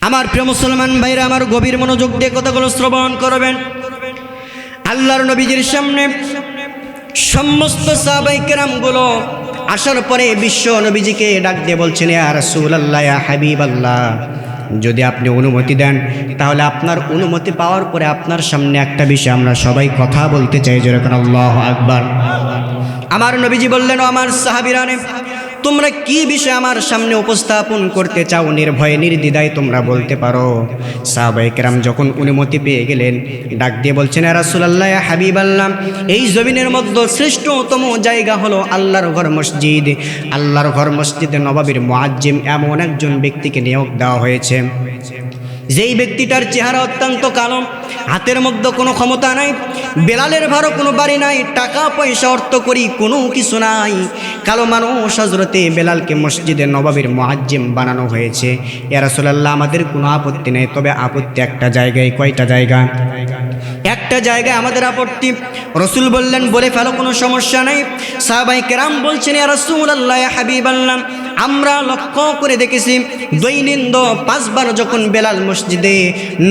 আমার প্রিয় মুসলমান ভাইরা, আমার গভীর মনোযোগ দিয়ে কথাগুলো শ্রবণ করবেন। আল্লাহর নবীজির সামনে সমস্ত সাহাবায়ে কেরামগুলো আসার পরে বিশ্ব নবীজিকে ডাক দিয়ে বলছেন, ইয়া রাসূলুল্লাহ, ইয়া হাবিবাল্লাহ, যদি আপনি অনুমতি দেন তাহলে আপনার অনুমতি পাওয়ার পরে আপনার সামনে একটা বিষয় আমরা সবাই কথা বলতে চাই। যেরকম আল্লাহু আকবার। আমার নবীজি বললেন, ও আমার সাহাবীরা, তোমরা কি বিষয় আমার সামনে উপস্থাপন করতে চাও? নির্ভয়ে নির্দ্বিধায় তোমরা বলতে পারো। সাহাবায়ে কেরাম যখন অনুমতি পেয়ে গেলেন, ডাক দিয়ে বলছেন, ইয়া রাসূলুল্লাহ, ইয়া হাবিবাল্লাহ, এই জমিনের মধ্যে শ্রেষ্ঠতম জায়গা হলো আল্লাহর ঘর মসজিদ। আল্লাহর ঘর মসজিদে নববীর মুআজ্জিম এমন একজন ব্যক্তিকে নিয়োগ দেওয়া হয়েছে, যেই ব্যক্তিটার চেহারা অত্যন্ত কালো, হাতের মধ্যে কোনো ক্ষমতা নাই, বেলালের ভারও কোনো বাড়ি নাই, টাকা পয়সা অর্থ করি কোনো কিছু নাই। কালো মানুষ হযরতে বেলালকে মসজিদে নববীর মুআজ্জিম বানানো হয়েছে। ইয়া রাসূলুল্লাহ, আমাদের কোনো আপত্তি নেই, তবে আপত্তি একটা জায়গায়। কয়টা জায়গা? একটা জায়গায় আমাদের আপত্তি। রসুল বললেন, বলে ফেলো, কোনো সমস্যা নেই। সাহাবায়ে কেরাম বলছেন, ইয়া রাসূলুল্লাহ, ইয়া হাবিবাল্লাহ, আমরা লক্ষ্য করে দেখেছি দৈনিক 5 বার যখন বেলাল মসজিদে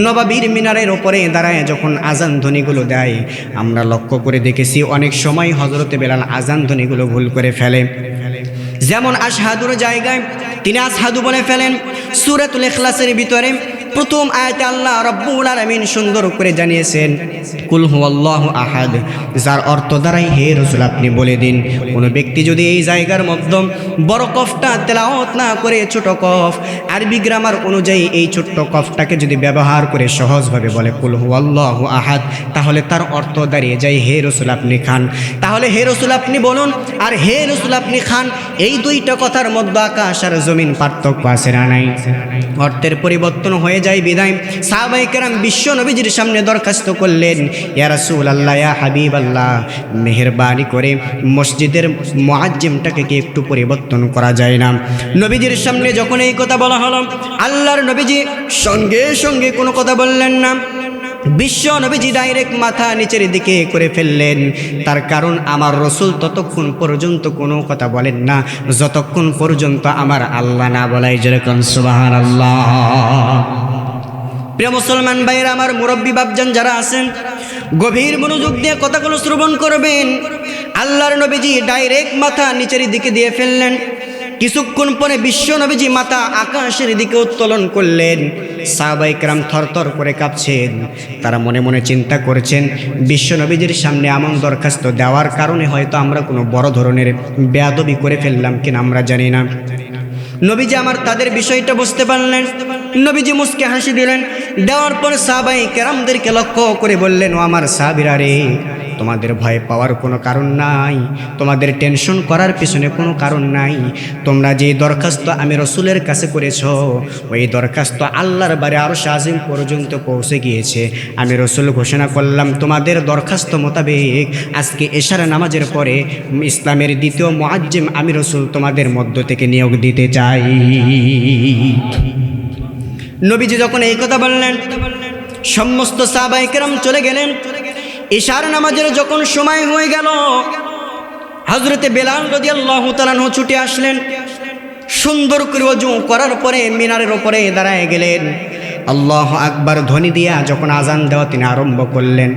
নববীর মিনারের ওপরে দাঁড়ায় যখন আজান ধ্বনিগুলো দেয়, আমরা লক্ষ্য করে দেখেছি অনেক সময় হযরতে বেলাল আজান ধ্বনিগুলো ভুল করে ফেলে। যেমন আশহাদুর জায়গায় তিনি আসহাদু বলে ফেলেন। সূরাতুল ইখলাসের ভিতরে প্রথম আয়াতে আল্লাহ রাব্বুল আলামিন সুন্দর করে জানিয়েছেন, কুল হুয়াল্লাহু আহাদ, যার অর্থ দ্বারাই হে রাসূল আপনি বলে দিন, কোনো ব্যক্তি যদি এই জায়গার মধ্যে বড় কফটা তেলাওয়াত না করে ছোট কফ, আরবি গ্রামার অনুযায়ী এই ছোট্ট কফটাকে যদি ব্যবহার করে সহজভাবে বলে কুল হুয়াল্লাহু আহাদ, তাহলে তার অর্থ দাঁড়িয়ে যায় হে রাসূল আপনি খান। তাহলে হে রাসূল আপনি বলুন আর হে রাসূল আপনি খান, এই দুইটা কথার মধ্যে আকাশ আর জমিন পার্থক্য আছে না নাই? অর্থের পরিবর্তন হয়ে যায় বিদায় সাহাবায়ে কেরাম বিশ্ব নবীজির সামনে দরখাস্ত করলেন, ইয়া রাসূলুল্লাহ, ইয়া হাবিবাল্লাহ, মেহেরবানি করে মসজিদের মুআজ্জিমটাকে কি একটু পরিবর্তন করা যায় না? নবীজির সামনে যখন এই কথা বলা হলো, আল্লাহর নবীজি সঙ্গে সঙ্গে কোনো কথা বললেন না। বিশ্ব নবীজি ডাইরেক্ট মাথা নিচের দিকে করে ফেললেন। তার কারণ আমার রসুল ততক্ষণ পর্যন্ত কোনো কথা বলেন না যতক্ষণ পর্যন্ত আমার আল্লাহ না বলাই। যেরকম সুবহানাল্লাহ। প্রিয় মুসলমান ভাইরা, আমার মুরব্বী বাপজান যারা আছেন, গভীর মনোযোগ দিয়ে কথাগুলো শ্রবণ করবেন। আল্লাহর নবীজি ডাইরেক্ট মাথা নিচের দিকে দিয়ে ফেললেন। কিছুক্ষণ পরে বিশ্ব নবীজি মাথা আকাশের দিকে উত্তোলন করলেন। সাহাবায়ে কেরাম থরথর করে কাঁপছেন। তারা মনে মনে চিন্তা করছেন, বিশ্ব নবীজির সামনে এমন দরখাস্ত দেওয়ার কারণে হয়তো আমরা কোনো বড় ধরনের বেয়াদবি করে ফেললাম কিনা আমরা জানি না। নবীজি আমার তাদের বিষয়টা বুঝতে পারলেন। নবীজি মুস্কে হাসি দিলেন। দেওয়ার পর সাহাবায়ে কেরামদেরকে লক্ষ্য করে বললেন, ও আমার সাহাবীরা রে, তোমাদের ভয় পাওয়ার কোনো কারণ নাই, তোমাদের টেনশন করার পিছনে কোনো কারণ নাই। তোমরা যে দরখাস্ত আমি রসুলের কাছে করেছ, ওই দরখাস্ত আল্লাহর বারে আরশ আজিম পর্যন্ত পৌঁছে গিয়েছে। আমি রসুল ঘোষণা করলাম, তোমাদের দরখাস্ত মোতাবেক আজকে এশার নামাজের পরে ইসলামের দ্বিতীয় মুআজ্জিম আমি রসুল তোমাদের মধ্য থেকে নিয়োগ দিতে চাই। নবীজি যখন এই কথা বললেন, সমস্ত সাহাবায়ে কেরাম চলে গেলেন। ইশার নামাজের যখন সময় হয়ে গেল, হযরতে বেলাল রাদিয়াল্লাহু তাআলা আনহু ছুটে আসলেন। সুন্দর করে ওযু করার পরে মিনারের উপরে দাঁড়ায় গেলেন। আল্লাহু আকবার ধ্বনি দিয়া যখন আজান দেওয়া তিনি আরম্ভ করলেন,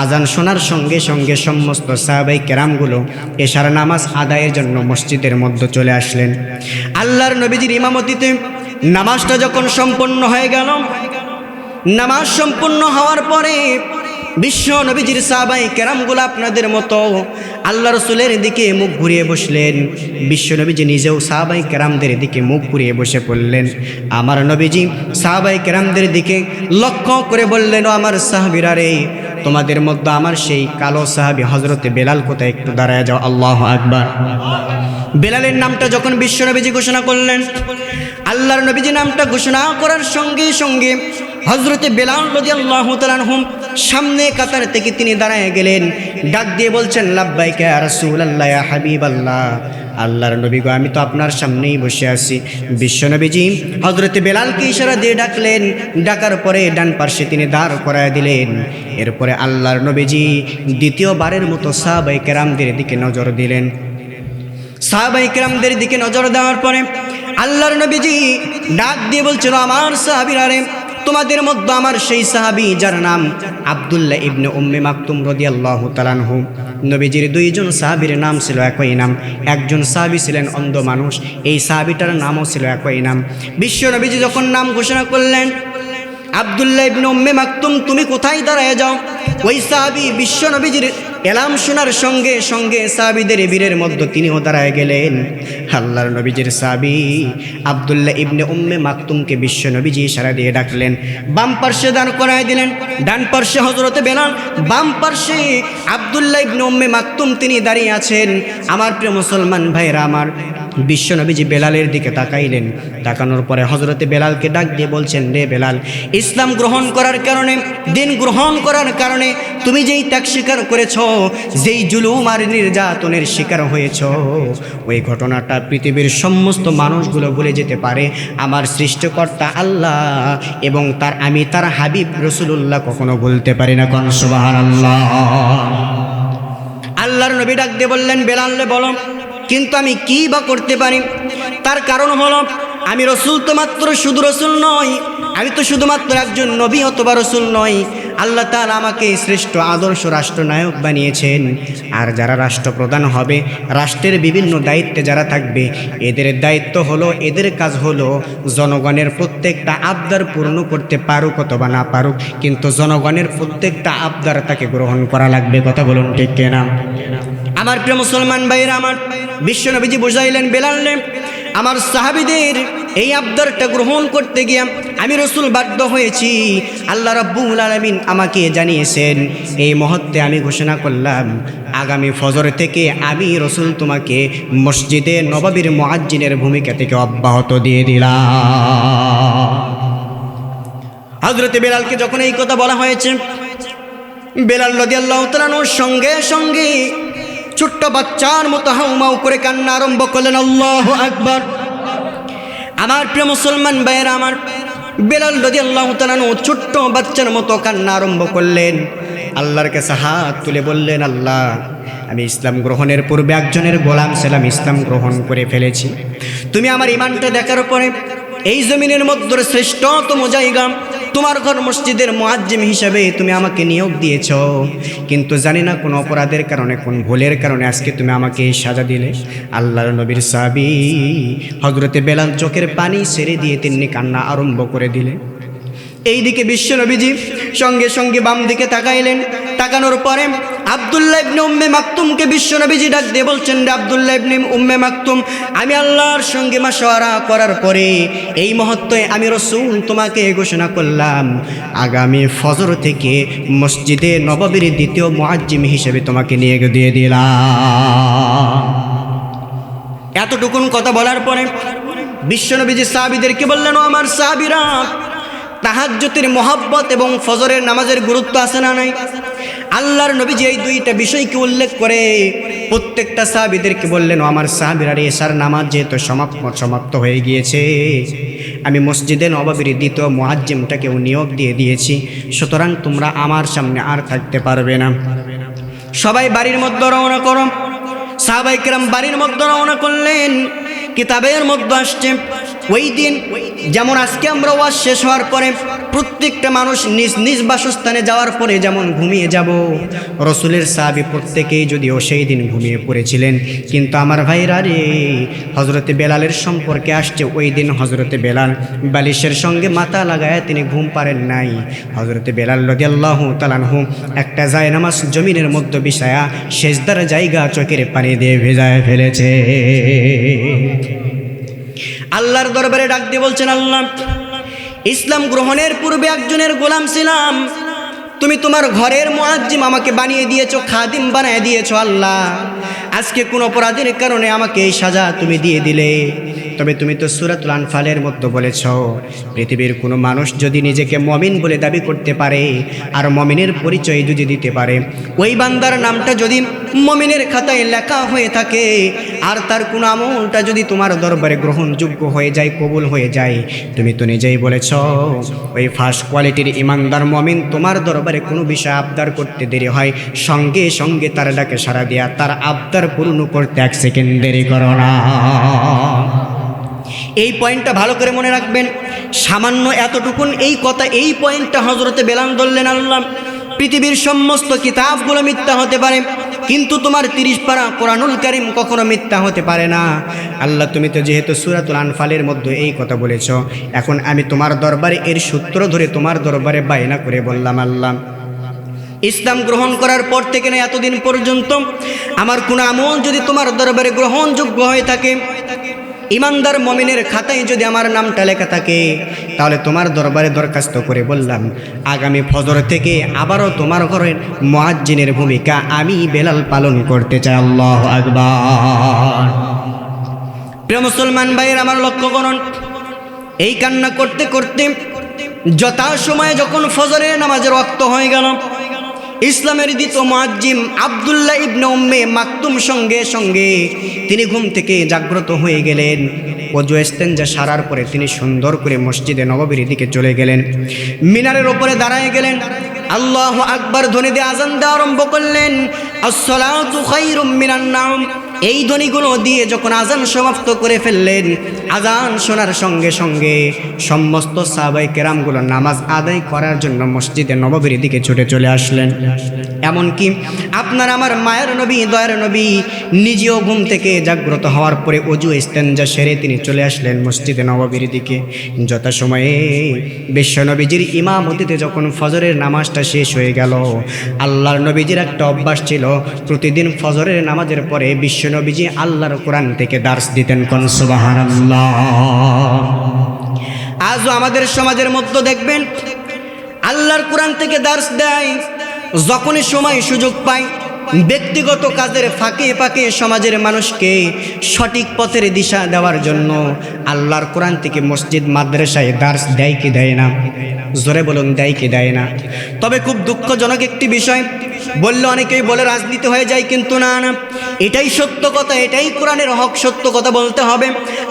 আজান শোনার সঙ্গে সঙ্গে সমস্ত সাহাবায়ে কেরামগুলো ইশার নামাজ আদায়ের জন্য মসজিদের মধ্যে চলে আসলেন। আল্লাহর নবীজির ইমামতিতে নামাজটা যখন সম্পন্ন হয়ে গেল, নামাজ সম্পন্ন হওয়ার পরে বিশ্ব নবীজির সাহাবায়ে কেরামগুলো আপনাদের মতো আল্লাহ রসুলের দিকে মুখ ঘুরিয়ে বসলেন। বিশ্ব নবীজি নিজেও সাহাবায়ে কেরামদের দিকে মুখ ঘুরিয়ে বসে পড়লেন। আমার নবীজি সাহাবায়ে কেরামদের দিকে লক্ষ্য করে বললেন, ও আমার সাহাবীরা রে, তোমাদের মধ্যে আমার সেই কালো সাহাবী হযরতে বেলাল কোথায়? একটু দাঁড়ায় যাও। আল্লাহু আকবার। বেলালের নামটা যখন বিশ্ব নবীজি ঘোষণা করলেন, আল্লাহর নবীজি নামটা ঘোষণা করার সঙ্গে সঙ্গে হযরতে বেলাল রাদিয়াল্লাহু তাআলা আনহু সামনে কাতার থেকে তিনি দাঁড়ায় গেলেন। ডাক দিয়ে বলছেন, লাব্বাইকা ইয়া রাসূলুল্লাহ, ইয়া হাবিবাল্লাহ, আল্লাহর নবী গো, আমি তো আপনার সামনেই বসে আছি। বিশ্ব নবীজি হযরতে বেলালকে ইশারা দিয়ে ডাকলেন। ডাকার পরে ডান পাশে তিনি দাঁড় করায় দিলেন। এরপরে আল্লাহর নবীজি দ্বিতীয়বারের মতো সাহাবায়ে কেরামদের দিকে নজর দিলেন। সাহাবায়ে কেরামদের দিকে নজর দেওয়ার পরে আল্লাহর নবীজি ডাক দিয়ে বলছিল, আমার সাহাবীরা রে, তোমাদের মধ্যে আমার সেই সাহাবী যার নাম আব্দুল্লাহ ইবনে উম্মে মাকতুম রাদিয়াল্লাহু তাআলা আনহু। নবীজির দুইজন সাহাবীর নাম ছিল একই নাম। একজন সাহাবী ছিলেন অন্ধ মানুষ, এই সাহাবীটার নামও ছিল একই নাম। বিশ্ব নবীজি যখন নাম ঘোষণা করলেন, আব্দুল্লাহ ইবনে উম্মে মাকতুম তুমি কোথায় দাঁড়ায় যাও, ওই সাহাবী বিশ্ব নবীজির এলাম শোনার সঙ্গে সঙ্গে সাহাবীদের বীরের মধ্যে তিনিও দাঁড়ায় গেলেন। আল্লাহর নবীজির সাহাবী আব্দুল্লাহ ইবনে উম্মে মাকতুমকে বিশ্ব নবীজি ইশারা দিয়ে ডাকলেন, বাম পার্শ্বে দাঁড় করায় দিলেন। ডান পার্শ্বে হযরতে বেলাল, বাম পার্শ্বে আব্দুল্লাহ ইবনে উম্মে মাকতুম তিনি দাঁড়িয়ে আছেন। আমার প্রিয় মুসলমান ভাইরা আমার, বিশ্ব নবীজি বেলালের দিকে তাকাইলেন। তাকানোর পরে হযরতে বেলালকে ডাক দিয়ে বলছেন, রে বেলাল, ইসলাম গ্রহণ করার কারণে, দিন গ্রহণ করার কারণে তুমি যেই ত্যাগ স্বীকার করেছ, যেই জুলুম আর নির্যাতনের শিকার হয়েছ, ওই ঘটনাটা পৃথিবীর সমস্ত মানুষগুলো ভুলে যেতে পারে, আমার সৃষ্টিকর্তা আল্লাহ এবং আমি তার হাবিব রাসূলুল্লাহ কখনো ভুলতে পারি না। কোন সুবহানাল্লাহ। আল্লাহর নবী ডাক দিয়ে বললেন, বেলাল বলো, কিন্তু আমি কি বা করতে পারি? তার কারণ হলো, আমি রসুল তো মাত্র শুধু রসুল নই, আমি তো শুধুমাত্র একজন নবী অথবা রসুল নই। আল্লাহ তাআলা আমাকে শ্রেষ্ঠ আদর্শ রাষ্ট্রনায়ক বানিয়েছেন। আর যারা রাষ্ট্রপ্রধান হবে, রাষ্ট্রের বিভিন্ন দায়িত্বে যারা থাকবে, এদের দায়িত্ব হলো, এদের কাজ হলো জনগণের প্রত্যেকটা আবদার পূর্ণ করতে পারুক অথবা না পারুক, কিন্তু জনগণের প্রত্যেকটা আবদার তাকে গ্রহণ করা লাগবে। কথা বলুন ঠিক কিনা? আমার প্রিয় মুসলমান ভাইরা আমার, বিশ্ব নবীজি বুঝাইলেন বেলালে, আমার সাহাবীদের এই আবদারটা গ্রহণ করতে গিয়ে আমি রসুল বাধ্য হয়েছি। আল্লাহ রাব্বুল আলামিন আমাকে জানিয়েছেন, এই মুহূর্তে আমি ঘোষণা করলাম, আগামী ফজর থেকে আমি রসুল তোমাকে মসজিদে নববীর মুয়াজ্জিনের ভূমিকা থেকে অব্যাহত দিয়ে দিলাম। হযরতে বেলালকে যখন এই কথা বলা হয়েছে, বেলাল রাদিয়াল্লাহু তাআলা সঙ্গে সঙ্গে ছোট্ট বাচ্চার মতো হাউমাউ করে কান্না আরম্ভ করলেন। আল্লাহু আকবার। আমার প্রিয় মুসলমান ভাইয়েরা আমার, বেলাল রাদিয়াল্লাহু তাআলা ছোট্ট বাচ্চার মতো কান্না আরম্ভ করলেন। আল্লাহর কাছে হাত তুলে বললেন, আল্লাহ, আমি ইসলাম গ্রহণের পূর্বে একজনের গোলাম ছিলাম, ইসলাম গ্রহণ করে ফেলেছি। তুমি আমার ইমানটা দেখার পরে এই জমিনের মধ্যে শ্রেষ্ঠতম জায়গা তোমার ঘর মসজিদের মুয়াজ্জিম হিসাবে তুমি আমাকে নিয়োগ দিয়েছ, কিন্তু জানি না কোন অপরাধের কারণে, কোন ভুলের কারণে আজকে তুমি আমাকে এই সাজা দিলে। আল্লাহর নবীর সাহাবী হযরতে বেলাল চোখের পানি ছেড়ে দিয়ে তিনি কান্না আরম্ভ করে দিলেন। এইদিকে বিশ্ব নবীজি সঙ্গে সঙ্গে বাম দিকে তাকাইলেন। তাকানোর পরে আব্দুল্লাহ ইবনে উম্মে মাকতুমকে বিশ্ব নবীজি ডাক দিয়ে বলছেন, আব্দুল্লাহ ইবনে উম্মে মাকতুম, আমি আল্লাহর সঙ্গে মাশওয়ারা করার পরে এই মুহূর্তে আমি রাসূল তোমাকে ঘোষণা করলাম, আগামী ফজর থেকে মসজিদে নববীর দ্বিতীয় মুয়াজ্জিম হিসেবে তোমাকে নিয়ে দিয়ে দিলাম। এতটুকুন কথা বলার পরে বিশ্ব নবীজি সাহাবীদেরকে বললেন, ও আমার সাহাবীরা, তাহাজ্জুদের মহব্বত এবং ফজরের নামাজের গুরুত্ব আছে না নাই? আল্লাহর নবীজি এই দুইটা বিষয়কে উল্লেখ করে প্রত্যেকটা সাহাবীদেরকে বললেন, ও আমার সাহাবীরা, এশার নামাজ যেহেতু সমাপ্ত হয়ে গিয়েছে, আমি মসজিদে নববীর দ্বিতীয় মুয়াজ্জিমটাকেও নিয়োগ দিয়ে দিয়েছি, সুতরাং তোমরা আমার সামনে আর থাকতে পারবে না। সবাই বাড়ির মধ্যে রওনা করো। সাহাবায়ে কেরাম বাড়ির মধ্যে রওনা করলেন। কিতাবের মধ্যে আসছে, ওই দিন যেমন আজকে আমরা ওয়াজ শেষ হওয়ার পরে প্রত্যেকটা মানুষ নিজ নিজ বাসস্থানে যাওয়ার পরে যেমন ঘুমিয়ে যাব, রসুলের সাহাবী প্রত্যেকেই যদিও সেই দিন ঘুমিয়ে পড়েছিলেন, কিন্তু আমার ভাইরা রে, হযরতে বেলালের সম্পর্কে আসছে, ওই দিন হযরতে বেলাল বালিশের সঙ্গে মাথা লাগায় তিনি ঘুম পারেন নাই। হযরতে বেলাল রাদিয়াল্লাহু তাআলা আনহু একটা জায়নামাজ জমিনের মধ্যে বিছায়া সেজদার জায়গা চোখের পানি দিয়ে ভেজায় ফেলেছে। আল্লাহর দরবারে ডাক দিয়ে বলছেন, আল্লাহ, ইসলাম গ্রহণের পূর্বে একজনের গোলাম ছিলাম, তুমি তোমার ঘরের মুয়াজ্জিম আমাকে বানিয়ে দিয়েছো, খাদিম বানিয়ে দিয়েছো। আল্লাহ, আজকে কোন অপরাধের কারণে আমাকে এই সাজা তুমি দিয়ে দিলে। তবে তুমি তো সূরাতুল আনফালের মধ্যে বলেছ, পৃথিবীর কোনো মানুষ যদি নিজেকে মুমিন বলে দাবি করতে পারে আর মুমিনের পরিচয় যদি দিতে পারে, ওই বান্দার নামটা যদি মুমিনের খাতায় লেখা হয়ে থাকে আর তার কোনো আমলটা যদি তোমার দরবারে গ্রহণযোগ্য হয়ে যায়, কবুল হয়ে যায়, তুমি তো নিজেই বলেছ ওই ফার্স্ট কোয়ালিটির ইমানদার মুমিন তোমার দরবারে কোনো বিষয় আবদার করতে দেরি হয়, সঙ্গে সঙ্গে তার ডাকে সাড়া দেয়া, তার আবদার পূর্ণ করতে 1 সেকেন্ড দেরি করো না। এই পয়েন্টটা ভালো করে মনে রাখবেন। সামান্য এতটুকুন এই কথা, এই পয়েন্টটা হযরতে বেলাল ধরলেন, আল্লাহ পৃথিবীর সমস্ত কিতাবগুলো মিথ্যা হতে পারে, কিন্তু তোমার 30 পারা কোরআনুল কারীম কখনো মিথ্যা হতে পারে না। আল্লাহ তুমি তো যেহেতু সূরাতুল আনফালের মধ্যে এই কথা বলেছ, এখন আমি তোমার দরবারে এর সূত্র ধরে তোমার দরবারে বায়না করে বললাম, আল্লাহ ইসলাম গ্রহণ করার পর থেকে না এতদিন পর্যন্ত আমার কোনো আমল যদি তোমার দরবারে গ্রহণযোগ্য হয়ে থাকে, ইমানদার মুমিনের খাতায় যদি আমার নামটা লেখা থাকে, তাহলে তোমার দরবারে দরখাস্ত করে বললাম আগামী ফজর থেকে আবারও তোমার ঘরের মুয়াজ্জিনের ভূমিকা আমি বেলাল পালন করতে চাই। আল্লাহু আকবার। প্রিয় মুসলমান ভাইয়ের আমার লক্ষ্য করুন, এই কান্না করতে করতে যথাসময়ে যখন ফজরের নামাজের ওয়াক্ত হয়ে গেল, ইসলামের দ্বিতীয় মুয়াজ্জিম আব্দুল্লাহ ইবনে উম্মে মাকতুম সঙ্গে সঙ্গে তিনি ঘুম থেকে জাগ্রত হয়ে গেলেন। ওযু ইস্তেঞ্জা সারার পরে তিনি সুন্দর করে মসজিদে নববীর দিকে চলে গেলেন, মিনারের ওপরে দাঁড়ায় গেলেন, আল্লাহু আকবার ধ্বনি দিয়ে আযান দেওয়া আরম্ভ করলেন, আসসালাতু খায়রুম মিনান নাওম। এই ধ্বনিগুলো দিয়ে যখন আযান সমাপ্ত করে ফেললেন, আযান শোনার সঙ্গে সঙ্গে সমস্ত সাহাবায়ে কেরামগুলো নামাজ আদায় করার জন্য মসজিদে নববীর দিকে ছুটে চলে আসলেন। এমনকি আপনার আমার মায়ের নবী, দয়ার নবী নিজেও ঘুম থেকে জাগ্রত হওয়ার পরে ওযু ইস্তেঞ্জা সেরে তিনি চলে আসলেন মসজিদে নববীর দিকে। যথাসময়ে বিশ্বনবীজির ইমামতিতে যখন ফজরের নামাজটা শেষ হয়ে গেল, আল্লাহর নবীজির একটা অভ্যাস ছিল, প্রতিদিন ফজরের নামাজের পরে বিশ্বনবীজি আল্লাহর কোরআন থেকে দার্স দিতেন। কোন সুবহানাল্লাহ। আজও আমাদের সমাজের মধ্যে দেখবেন আল্লাহর কোরআন থেকে দার্স দেয়, যখনই সময় সুযোগ পায় ব্যক্তিগত কাজের ফাঁকে ফাঁকে সমাজের মানুষকে সঠিক পথের দিশা দেওয়ার জন্য আল্লাহর কোরআন থেকে মসজিদ মাদ্রাসায় দার্স দেয় কি দেয় না? জোরে বলুন, দেয় কি দেয় না? তবে খুব দুঃখজনক একটি বিষয়, বললে অনেকেই বলে রাজনীতি হয়ে যায়, কিন্তু না না, এটাই সত্য কথা, এটাই কোরআনের হক, সত্য কথা বলতে হবে।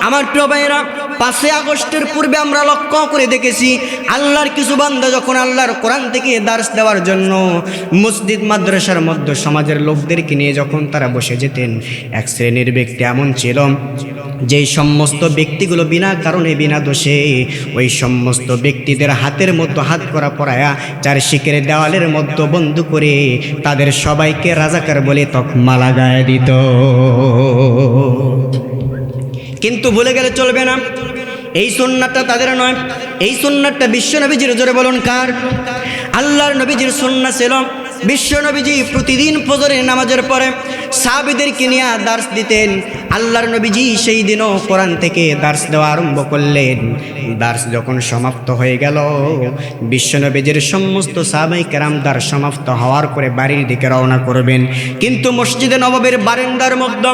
আমার প্রিয় ভাইয়েরা, 5 আগস্টের পূর্বে আমরা লক্ষ্য করে দেখেছি আল্লাহর কিছু বান্দা যখন আল্লাহর কোরআন থেকে দার্স দেওয়ার জন্য মসজিদ মাদ্রাসার মধ্যে সমাজের লোকদেরকে নিয়ে যখন তারা বসে যেতেন, এক শ্রেণীর ব্যক্তি এমন ছিল যেই সমস্ত ব্যক্তিগুলো বিনা কারণে বিনা দোষে ওই সমস্ত ব্যক্তিদের হাতের মধ্যে হাত করা পরায়া চার শিকের দেওয়ালের মধ্যে বন্ধু করে তাদের সবাইকে রাজাকার বলে তকমা লাগায় দিত। কিন্তু ভুলে গেলে চলবে না, এই সুন্নাতটা তাদের নয়, এই সুন্নাতটা বিশ্বনবীজির। জোরে বলুন কার? আল্লাহর নবীজির সুন্নাত ছিল বিশ্বনবীজি প্রতিদিন ফজরের নামাজের পরে সাহাবীদেরকে নিয়ে দার্স দিতেন। আল্লাহর নবীজি সেই দিনও কোরআন থেকে দার্স দেওয়া আরম্ভ করলেন। দার্স যখন সমাপ্ত হয়ে গেল, বিশ্বনবীজির সমস্ত সাহাবায়ে কেরাম দার্স সমাপ্ত হওয়ার পরে বাড়ির দিকে রওনা করবেন, কিন্তু মসজিদে নববীর বারান্দার মধ্যে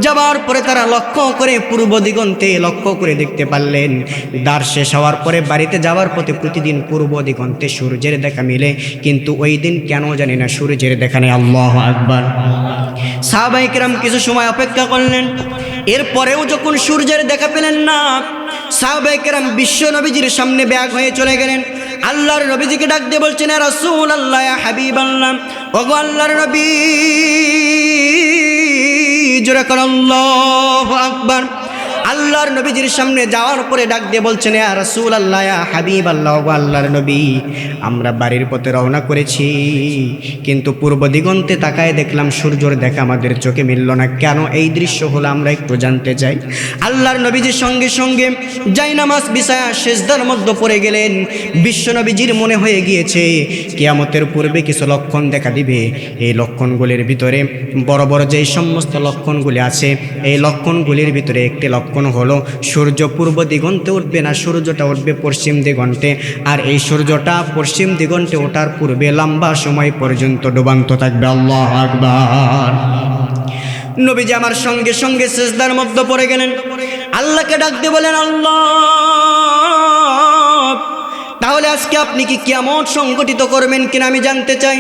যাওয়ার পরে তারা লক্ষ্য করে পূর্ব দিগন্তে লক্ষ্য করে দেখতে পারলেন দার্স শেষ হওয়ার পরে বাড়িতে যাওয়ার পথে প্রতিদিন পূর্ব দিগন্তে সূর্যের দেখা মিলে, কিন্তু ওই দিন কেন জানি না সূর্যের দেখা নেই। আল্লাহু আকবার। সাহাবায়ে কেরাম কিছু সময় অপেক্ষা করলেন, এরপরেও যখন সূর্যের দেখা পেলেন না, সাহাবায়ে কেরাম বিশ্ব নবীজির সামনে ব্যাগ হয়ে চলে গেলেন। আল্লাহর নবীজিকে ডাক দিয়ে বলছেন, ইয়া রাসূলুল্লাহ, ইয়া হাবিবাল্লাহ, ওগো আল্লাহর নবী। জোরে করে আল্লাহু আকবার। আল্লাহর নবীজির সামনে যাওয়ার পরে ডাক দিয়ে বলছেন, ইয়া রাসূলুল্লাহ, ইয়া হাবিবাল্লাহ, ওগো আল্লাহর নবী, আমরা বাড়ির পথে রওনা করেছি, কিন্তু পূর্ব দিগন্তে তাকায় দেখলাম সূর্যের দেখা আমাদের চোখে মিলল না, কেন এই দৃশ্য হলো আমরা একটু জানতে চাই। আল্লাহর নবীজির সঙ্গে সঙ্গে জায়নামাজ বিছায়া সিজদার মধ্যে পড়ে গেলেন। বিশ্ব নবীজির মনে হয়ে গিয়েছে কিয়ামতের পূর্বে কিছু লক্ষণ দেখা দিবে। এই লক্ষণগুলির ভিতরে বড় বড় যেই সমস্ত লক্ষণগুলি আছে, এই লক্ষণগুলির ভিতরে একটি লক্ষণ হলো সূর্য পূর্ব দিগন্তে উঠবে না, সূর্যটা উঠবে পশ্চিম দিগন্তে, আর এই সূর্যটা পশ্চিম দিগন্তে ওঠার পূর্বে লম্বা সময় পর্যন্ত ডুবান্ত থাকবে। আল্লাহু আকবার। নবীজি আমার সঙ্গে সঙ্গে সিজদার মধ্যে পড়ে গেলেন, আল্লাহকে ডাক দিয়ে বলেন, আল্লাহ, তাহলে আজকে আপনি কি কিয়ামত সংগঠিত করবেন কিনা আমি জানতে চাই।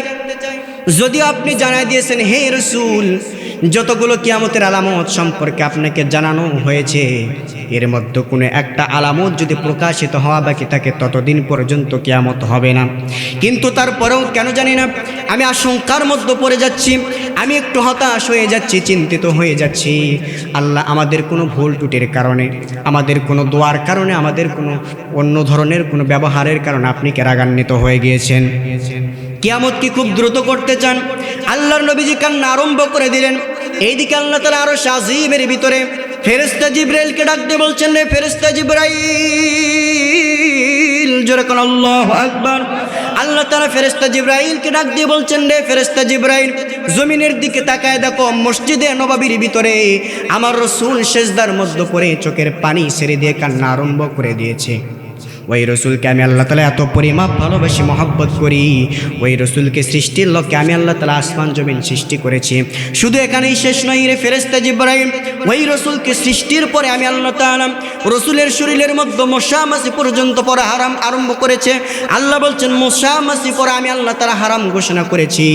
যদিও আপনি জানাই দিয়েছেন হে রাসূল, যতগুলো কিয়ামতের আলামত সম্পর্কে আপনাকে জানানো হয়েছে, এর মধ্যে কোনো একটা আলামত যদি প্রকাশিত হওয়া বাকি থাকে ততদিন পর্যন্ত কিয়ামত হবে না। কিন্তু তারপরেও কেন জানি না আমি আশঙ্কার মধ্যে পড়ে যাচ্ছি, আমি একটু হতাশ হয়ে যাচ্ছি, চিন্তিত হয়ে যাচ্ছি। আল্লাহ আমাদের কোনো ভুল ত্রুটির কারণে, আমাদের কোনো দোয়ার কারণে, আমাদের কোনো অন্য ধরনের কোনো ব্যবহারের কারণে আপনি কি রাগান্বিত হয়ে গিয়েছেন? কিয়ামত কি খুব দ্রুত করতে চান? আল্লাহর নবীজি কান্না আরম্ভ করে দিলেন। এইদিকে আল্লাহ তাআলা আরো আজিমের ভিতরে ফেরেশতা জিবরাইলকে ডাক দিয়ে বলছেন, রে ফেরেশতা জিবরাইল, জোরে কোন আল্লাহু আকবার। আল্লাহ তাআলা ফেরেশতা জিবরাইলকে ডাক দিয়ে বলছেন, রে ফেরেশতা জিবরাইল, জমিনের দিকে তাকায় দেখো, মসজিদে নববীর ভিতরে আমার রাসূল সিজদার মধ্যে পড়ে চোখের পানি ছেড়ে দিয়ে কান্না আরম্ভ করে দিয়েছে। ওই রসুলকে আমি আল্লাহ তাআলা এত পরিমাপ ভালোবাসি, মহব্বত করি। ওই রসুলকে সৃষ্টির লক্ষ্যে আমি আল্লাহ তাআলা আসমান জমিন সৃষ্টি করেছি। শুধু এখানেই শেষ নয় রে ফেরেশতা জিবরাইল, ওই রসুলকে সৃষ্টির পরে আমি আল্লাহ তাআলা রসুলের শরীরের মধ্যে মশা মাছি পর্যন্ত পড়া হারাম আরম্ভ করেছে। আল্লাহ বলছেন মশা মাছি পরে আমি আল্লাহ তাআলা হারাম ঘোষণা করেছি।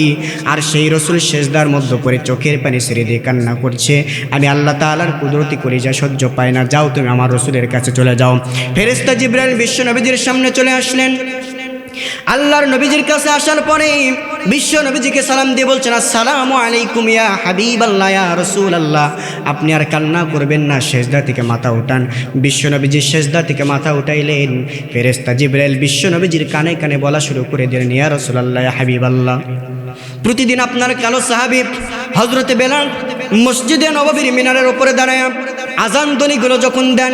আর সেই রসুল সেজদার মধ্যে পড়ে চোখের পানি ছেড়ে দিয়ে কান্না করছে। আমি আল্লাহ তাআলার কুদরতি করি যা সহ্য পাই না, যাও তুমি আমার রসুলের কাছে চলে যাও। ফেরেশতা জিবরাইল বিশ্ব নবীজির সামনে চলে আসলেন। আল্লাহর নবীজির কাছে আসার পরে বিশ্ব নবীজিকে সালাম দিয়ে বলছেন, আসসালামু আলাইকুম ইয়া হাবিবাল্লাহ, ইয়া রাসূলুল্লাহ। আপনি আর কান্না করবেন না, সেজদা থেকে মাথা উঠান। বিশ্ব নবীজি সেজদা থেকে মাথা উঠাইলেন। ফেরেশতা জিবরাইল বিশ্ব নবীজির কানে কানে বলা শুরু করে দিলেন, ইয়া রাসূলুল্লাহ, ইয়া হাবিবাল্লাহ, প্রতিদিন আপনার কালো সাহাবী হযরতে বেলাল মসজিদে নববীর মিনারের উপরে দাঁড়ায় আজান ধ্বনিগুলো যখন দেন,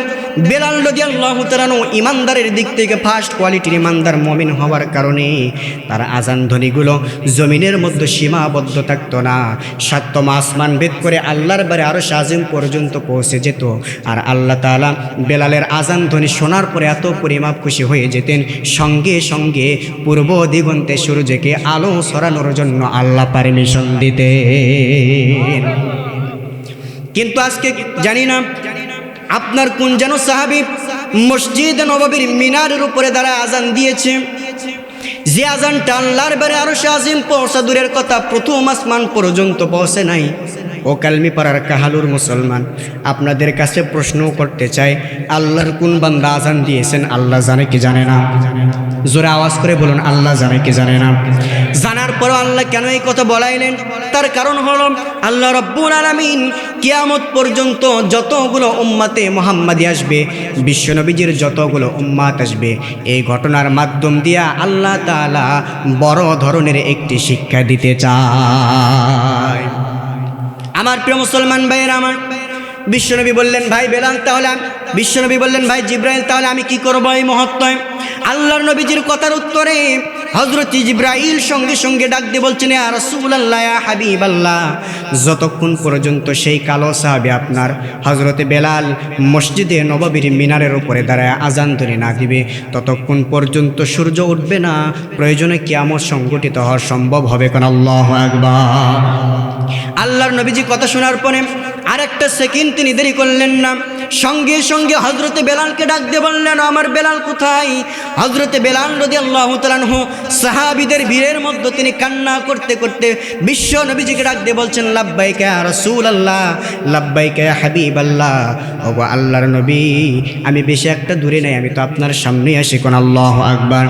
বেলাল রাদিয়াল্লাহু তাআলা ইমানদারের দিক থেকে ফার্স্ট কোয়ালিটির ইমানদার মুমিন হওয়ার কারণে তার আজান ধ্বনিগুলো জমিনের মধ্যে সীমাবদ্ধ থাকতো না, সাতম আসমান ভেদ করে আল্লাহর বাড়ি আরশ আজিম পর্যন্ত পৌঁছে যেত। আর আল্লাহ তাআলা বেলালের আজান ধ্বনি শোনার পরে এত পরিমাপ খুশি হয়ে যেতেন, সঙ্গে সঙ্গে পূর্ব দিগন্তে সূর্যকে আলো ছড়ানোর জন্য আল্লাহ পারমিশন দিতেন। কিন্তু আজকে জানি না আপনার কোন যেন সাহাবী মসজিদ নববীর মিনারের উপরে দাঁড়ায় আজান দিয়েছে, যে আজানটা আল্লাহর বাড়ি আরশ আজিম পৌঁছা দূরের কথা, প্রথম আসমান পর্যন্ত পৌঁছে নাই। ও কালমি পাড়ার কাহালুর মুসলমান, আপনাদের কাছে প্রশ্ন করতে চাই, আল্লাহর কোন বান্দা আজান দিয়েছেন আল্লাহ জানে কি জানে না? জোরে আওয়াজ করে বলুন, আল্লাহ জানে কি জানে না? জানার পরও আল্লাহ কেন এই কথা বলাইলেন? তার কারণ হলো আল্লাহ রাব্বুল আলামিন কিয়ামত পর্যন্ত যতগুলো উম্মতে মুহাম্মাদি আসবে, বিশ্বনবীজির যতগুলো উম্মাত আসবে, এই ঘটনার মাধ্যম দিয়া আল্লাহ তাআলা বড় ধরনের একটি শিক্ষা দিতে চায়। আমার প্রিয় মুসলমান ভাইয়েরা, আমার বিশ্বনবী বললেন, ভাই বেলাল, তাহলে বিশ্বনবী বললেন, ভাই জিবরাইল, তাহলে আমি কি করবো এই মুহূর্তে? আল্লাহর নবীজির কথার উত্তরে হযরত জিবরাইল সঙ্গে সঙ্গে ডাক দিয়ে বলছেন, ইয়া রাসূলুল্লাহ, ইয়া হাবিবাল্লাহ, যতক্ষণ পর্যন্ত সেই কালো সাহাবী আপনার হযরতে বেলাল মসজিদে নববীর মিনারের উপরে দাঁড়ায় আজান ধ্বনি না দিবে, ততক্ষণ পর্যন্ত সূর্য উঠবে না। প্রয়োজনে কিয়ামত সংঘটিত হওয়া সম্ভব হবে। কোন আল্লাহু আকবার। আল্লাহর নবীজি কথা শোনার পরে আর একটা সেকেন্ড তিনি দেরি করলেন না, সঙ্গে সঙ্গে হযরতে বেলালকে ডাক দিয়ে বললেন, আমার বেলাল কোথায়? হযরতে বেলাল রাদিয়াল্লাহু তাআলা আনহু সাহাবীদের ভিড়ের মধ্যে তিনি কান্না করতে করতে বিশ্ব নবীজিকে ডাক দিয়ে বলছেন, লাব্বাইকা ইয়া রাসূলুল্লাহ, লাব্বাইকা ইয়া হাবিবাল্লাহ। ওগো আল্লাহর নবী, আমি বেশি একটা দূরে নাই, আমি তো আপনার সামনেই আসি। কোন আল্লাহু আকবার।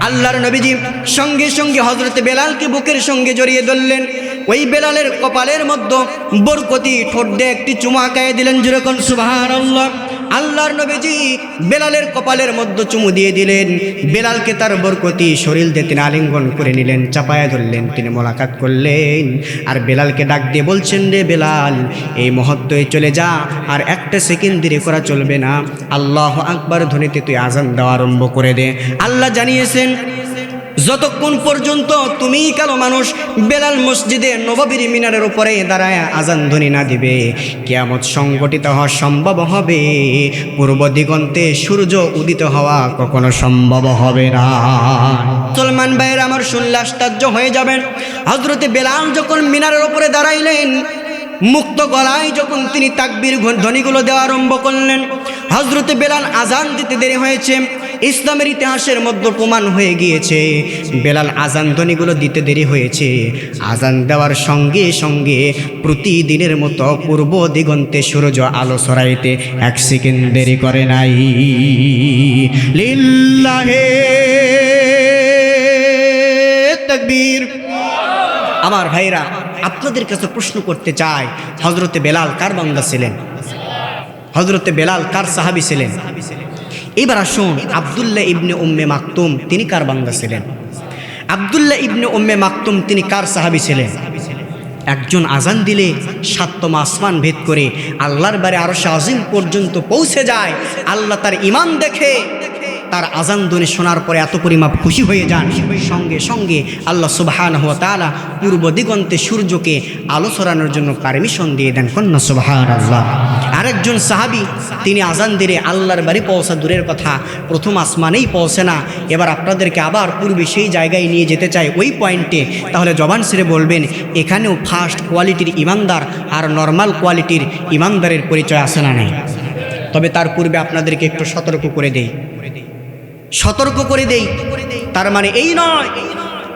আল্লাহর নবীজি সঙ্গে সঙ্গে হযরতে বেলালকে বুকের সঙ্গে জড়িয়ে ধরলেন। ওই বেলালের কপালের মধ্যে বরকতি ঠোঁট দিয়ে একটি চুমা খাইয়ে দিলেন, যেরকম সুবহানাল্লাহ। আল্লাহর নবীজি বেলালের কপালের মধ্যে চুমু দিয়ে দিলেন। বেলালকে তার বরকতি শরীর দিয়ে তিনি আলিঙ্গন করে নিলেন, চাপায়া ধরলেন, তিনি মোলাকাত করলেন। আর বেলালকে ডাক দিয়ে বলছেন, রে বেলাল, এই মুহূর্তে চলে যা, আর একটা সেকেন্ড দেরি করা চলবে না। আল্লাহু আকবার ধ্বনিতে তুই আজান দেওয়া আরম্ভ করে দে। আল্লাহ জানিয়েছেন, যতক্ষণ পর্যন্ত তুমি কালো মানুষ বেলাল মসজিদে নববীর মিনারের উপরে দাঁড়ায় আজান ধ্বনি না দিবে, কিয়ামত সংঘটিত হওয়া সম্ভব হবে, পূর্ব দিগন্তে সূর্য উদিত হওয়া কখনো সম্ভব হবে না। মুসলমান ভাইয়ের আমার, শুনলে আশ্চর্য হয়ে যাবেন। হযরতে বেলাল যখন মিনারের উপরে দাঁড়াইলেন, মুক্ত গলায় যখন তিনি তাকবীর ধ্বনিগুলো দেওয়া আরম্ভ করলেন, হযরতে বেলাল আজান দিতে দেরি হয়েছে, ইসলামের ইতিহাসের মধ্যে প্রমাণ হয়ে গিয়েছে বেলাল আজান ধ্বনিগুলো দিতে দেরি হয়েছে। আজান দেওয়ার সঙ্গে সঙ্গে প্রতিদিনের মতো পূর্ব দিগন্তে সূর্য আলো ছড়াইতে 1 সেকেন্ড দেরি করে নাই। লিল্লাহে তাকবীর। আমার ভাইরা, আপনাদের কাছে প্রশ্ন করতে চাই, হযরতে বেলাল কার বান্দা ছিলেন? হযরতে বেলাল কার সাহাবী ছিলেন? এবার আসুন, আব্দুল্লাহ ইবনে উম্মে মাকতুম তিনি কার বান্দা ছিলেন? আব্দুল্লাহ ইবনে উম্মে মাকতুম তিনি কার সাহাবী ছিলেন? একজন আজান দিলে 7তম আসমান ভেদ করে আল্লাহর বাড়ি আরশ আজিম পর্যন্ত পৌঁছে যায়। আল্লাহ তার ঈমান দেখে তার আজান ধ্বনি শোনার পরে এত পরিমাপ খুশি হয়ে যান, সঙ্গে সঙ্গে আল্লাহ সুবহানাহু ওয়া তাআলা পূর্ব দিগন্তে সূর্যকে আলো ছড়ানোর জন্য পারমিশন দিয়ে দেন। কন্যা সুবহানাল্লাহ। আরেকজন সাহাবী তিনি আজান দিলে আল্লাহর বাড়ি পৌঁছা দূরের কথা, প্রথম আসমানেই পৌঁছে না। এবার আপনাদেরকে আবার পূর্বে সেই জায়গায় নিয়ে যেতে চাই, ওই পয়েন্টে। তাহলে জবান ছেড়ে বলবেন, এখানেও ফার্স্ট কোয়ালিটির ইমানদার আর নর্মাল কোয়ালিটির ইমানদারের পরিচয় আছে না নাই? তবে তার পূর্বে আপনাদেরকে একটু সতর্ক করে দেই। তার মানে এই নয়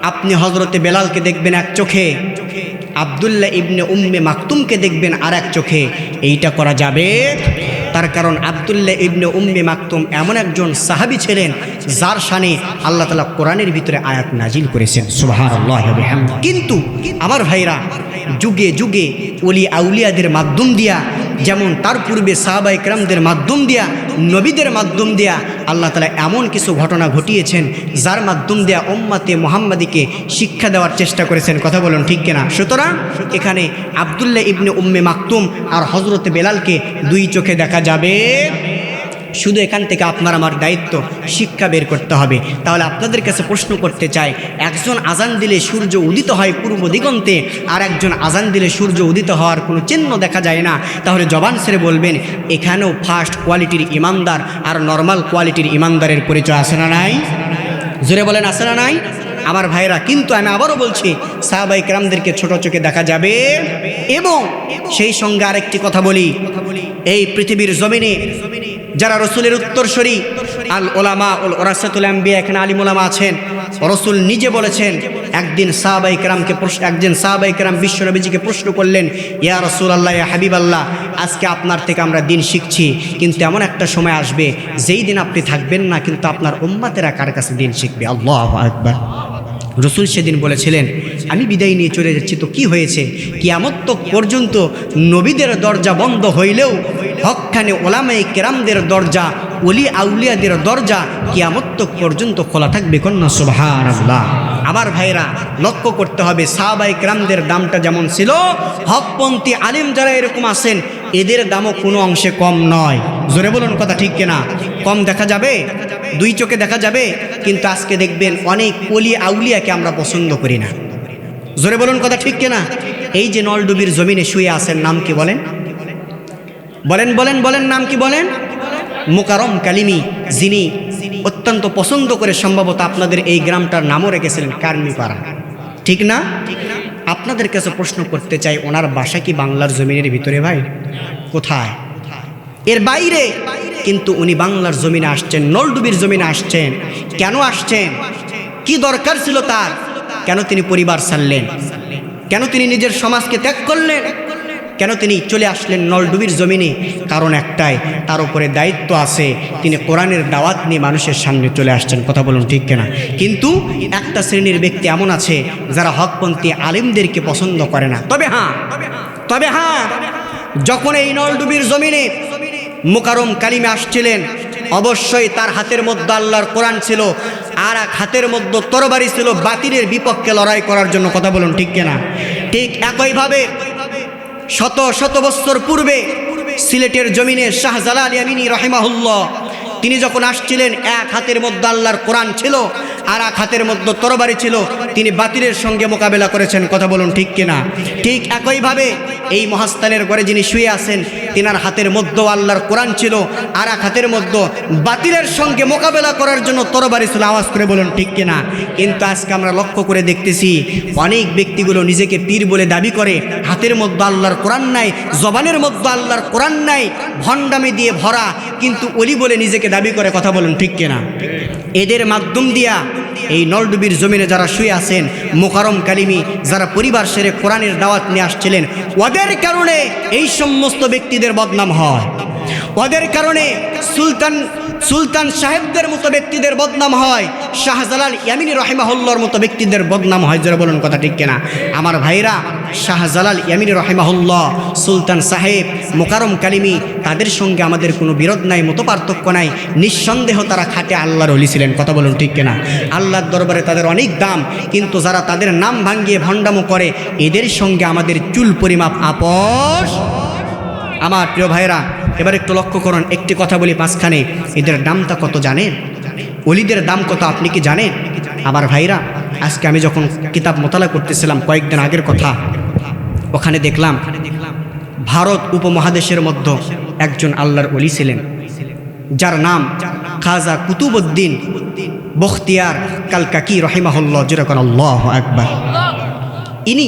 আপনি হযরতে বেলালকে দেখবেন এক চোখে, আব্দুল্লাহ ইবনে উম্মে মাকতুমকে দেখবেন আর এক চোখে। এইটা করা যাবে? তার কারণ আব্দুল্লাহ ইবনে উম্মে মাকতুম এমন একজন সাহাবী ছিলেন যার শানে আল্লাহ তাআলা কোরআনের ভিতরে আয়াত নাজিল করেছেন। সুবহানাল্লাহ ওয়া বিহামদিহি। কিন্তু আমার ভাইরা, যুগে যুগে ওলি আউলিয়াদের মাধ্যম দিয়া, যেমন তার পূর্বে সাহাবায়ে কেরামদের মাধ্যম দিয়া, নবীদের মাধ্যম দিয়া আল্লাহ তাআলা এমন কিছু ঘটনা ঘটিয়েছেন যার মাধ্যম দিয়া উম্মতে মুহাম্মাদিকে শিক্ষা দেওয়ার চেষ্টা করেছেন। কথা বলুন ঠিক কিনা? সুতরাং এখানে আব্দুল্লাহ ইবনে উম্মে মাকতুম আর হযরতে বেলালকে দুই চোখে দেখা যাবে। শুধু এখান থেকে আপনার আমার দায়িত্ব শিক্ষা বের করতে হবে। তাহলে আপনাদের কাছে প্রশ্ন করতে চাই, একজন আজান দিলে সূর্য উদিত হয় পূর্ব দিগন্তে, আর একজন আজান দিলে সূর্য উদিত হওয়ার কোনো চিহ্ন দেখা যায় না। তাহলে জবান ছেড়ে বলবেন, এখানেও ফার্স্ট কোয়ালিটির ইমানদার আর নর্মাল কোয়ালিটির ইমানদারের পরিচয় আছে না নাই? জোরে বলেন, আছে না নাই? আমার ভাইরা, কিন্তু আমি আবারও বলছি, সাহাবায়ে কেরামদেরকে ছোট চোখে দেখা যাবে। এবং সেই সঙ্গে আরেকটি কথা বলি, এই পৃথিবীর জমিনে যারা রসুলের উত্তরসূরি, আল ওলামা উল ওরাসাতুল আম্বিয়া, এখানে আলিম ওলামা আছেন। রসুল নিজে বলেছেন, একজন সাহাবায়ে কেরাম বিশ্বনবীজিকে প্রশ্ন করলেন, ইয়া রাসূলুল্লাহ, ইয়া হাবিবাল্লাহ, আজকে আপনার থেকে আমরা দিন শিখছি, কিন্তু এমন একটা সময় আসবে যেই দিন আপনি থাকবেন না, কিন্তু আপনার উম্মতেরা কার কাছে দিন শিখবে? আল্লাহু আকবার। রসুল সেদিন বলেছিলেন, আমি বিদায় নিয়ে চলে যাচ্ছি, তো কি হয়েছে? কিয়ামত পর্যন্ত নবীদের দরজা বন্ধ হইলেও হকখানে ওলামায়ে কেরামদের দরজা, ওলি আউলিয়াদের দরজা কিয়ামত পর্যন্ত খোলা থাকবে। কন্যা সুবহানাল্লাহ। আমার ভাইরা, লক্ষ্য করতে হবে, সাহাবায়ে কেরামদের দামটা যেমন ছিল, হকপন্থী আলিম যারা এরকম আছেন, এদের দামও কোনো অংশে কম নয়। জোরে বলুন, কথা ঠিক কিনা? কম দেখা যাবে? দুই চোখে দেখা যাবে? কিন্তু আজকে দেখবেন অনেক ওলি আউলিয়াকে আমরা পছন্দ করি না। জোরে বলুন, কথা ঠিক কিনা? এই যে নলডুবির জমিনে শুয়ে আছেন, নাম কি বলেন? বলেন বলেন বলেন, নাম কি বলেন? মুকাররম কালিমি, যিনি অত্যন্ত পছন্দ করে সম্ভবত আপনাদের এই গ্রামটার নামও রেখেছিলেন কার্মিপাড়া, ঠিক না? আপনাদের কাছে প্রশ্ন করতে চাই, ওনার বাসা কি বাংলার জমিনের ভিতরে ভাই? কোথায়? এর বাইরে। কিন্তু উনি বাংলার জমিনে আসছেন, নলডুবির জমিনে আসছেন। কেন আসছেন? কি দরকার ছিল তার? কেন তিনি পরিবার ছাড়লেন? কেন তিনি নিজের সমাজকে ত্যাগ করলেন? কেন তিনি চলে আসলেন নলডুবির জমিনে? কারণ একটাই, তার উপরে দায়িত্ব আছে, তিনি কোরআনের দাওয়াত নিয়ে মানুষের সামনে চলে আসছেন। কথা বলুন ঠিক কিনা? কিন্তু একটা শ্রেণীর ব্যক্তি এমন আছে যারা হকপন্থী আলেমদেরকে পছন্দ করে না। তবে হ্যাঁ, যখন এই নলডুবির জমিনে মুকাররম কালিমে আসছিলেন, অবশ্যই তার হাতের মধ্যে আল্লাহর কোরআন ছিল, আর এক হাতের মধ্যে তরবারি ছিল বাতিলের বিপক্ষে লড়াই করার জন্য। কথা বলুন ঠিক কিনা? ঠিক একইভাবে শত শত বছর পূর্বে সিলেটের জমিনে শাহজালাল ইয়ামিনী রাহিমাহুল্লাহ, তিনি যখন আসছিলেন, এক হাতের মধ্যে আল্লাহর কোরআন ছিল, আর এক হাতের মধ্যে তরবারি ছিল, তিনি বাতিলের সঙ্গে মোকাবেলা করেছেন। কথা বলুন ঠিক কিনা? ঠিক একইভাবে এই মহাস্থানের ঘরে যিনি শুয়ে আছেন তিনার হাতের মধ্যেও আল্লাহর কোরআন ছিল, আর এক হাতের মধ্যে বাতিলের সঙ্গে মোকাবেলা করার জন্য তরবারি ছিল। আওয়াজ করে বলুন ঠিক কিনা? কিন্তু আজকে আমরা লক্ষ্য করে দেখতেছি অনেক ব্যক্তিগুলো নিজেকে পীর বলে দাবি করে, হাতের মধ্যে আল্লাহর কোরআন নাই, জবানের মধ্যে আল্লাহর কোরআন নাই, ভণ্ডামি দিয়ে ভরা, কিন্তু ওলি বলে নিজেকে দাবি করে। কথা বলুন ঠিক কিনা? এদের মাধ্যম দিয়া এই নলডুবির জমিনে যারা শুয়ে আছেন মোকারম কালিমি, যারা পরিবার সেরে কোরআনের দাওয়াত নিয়ে আসছিলেন, ওদের কারণে এই সমস্ত ব্যক্তিদের বদনাম হয়। ওদের কারণে সুলতান সাহেবদের মতো ব্যক্তিদের বদনাম হয়, শাহজালাল ইয়ামিনী রহিমাহুল্লাহর মতো ব্যক্তিদের বদনাম হয়। যারা বলুন কথা ঠিক কিনা? আমার ভাইরা, শাহজালাল ইয়ামিনী রহিমাহুল্লাহ, সুলতান সাহেব, মোকারম কালিমি, তাদের সঙ্গে আমাদের কোনো বিরোধ নাই, মতো পার্থক্য নাই। নিঃসন্দেহ তারা খাটে আল্লাহর ওলি ছিলেন। কথা বলুন ঠিক কিনা? আল্লাহর দরবারে তাদের অনেক দাম, কিন্তু যারা তাদের নাম ভাঙ্গিয়ে ভণ্ডামো করে এদের সঙ্গে আমাদের চুল পরিমাপ আপোষ। আমার প্রিয় ভাইরা, এবার একটু লক্ষ্য করুন, একটি কথা বলি মাঝখানে, এদের দামটা কত জানেন? ওলিদের দাম কত আপনি কি জানেন? আমার ভাইরা, আজকে আমি যখন কিতাব মোতালা করতেছিলাম কয়েকদিন আগের কথা, ওখানে দেখলাম ভারত উপমহাদেশের মধ্যে একজন আল্লাহর ওলি ছিলেন, যার নাম খাজা কুতুবউদ্দিন বখতিয়ার কালকাকি রহিমাহুল্লাহ। যেরকম আল্লাহু আকবার। ইনি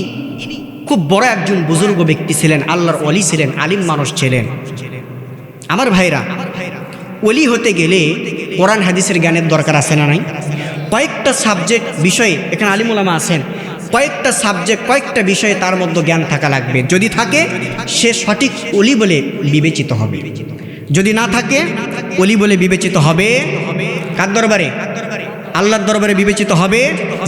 খুব বড় একজন বুজুর্গ ব্যক্তি ছিলেন, আল্লাহর ওলি ছিলেন, আলিম মানুষ ছিলেন। আমার ভাইরা, ওলি হতে গেলে কোরআন হাদিসের জ্ঞানের দরকার আছে না নাই? কয়েকটা সাবজেক্ট বিষয়ে, এখানে আলিম উলামা আছেন, কয়েকটা সাবজেক্ট কয়েকটা বিষয়ে তার মধ্যে জ্ঞান থাকা লাগবে। যদি থাকে সে সঠিক ওলি বলে বিবেচিত হবে, যদি না থাকে ওলি বলে বিবেচিত হবে কার দরবারে? আল্লাহর দরবারে বিবেচিত হবে।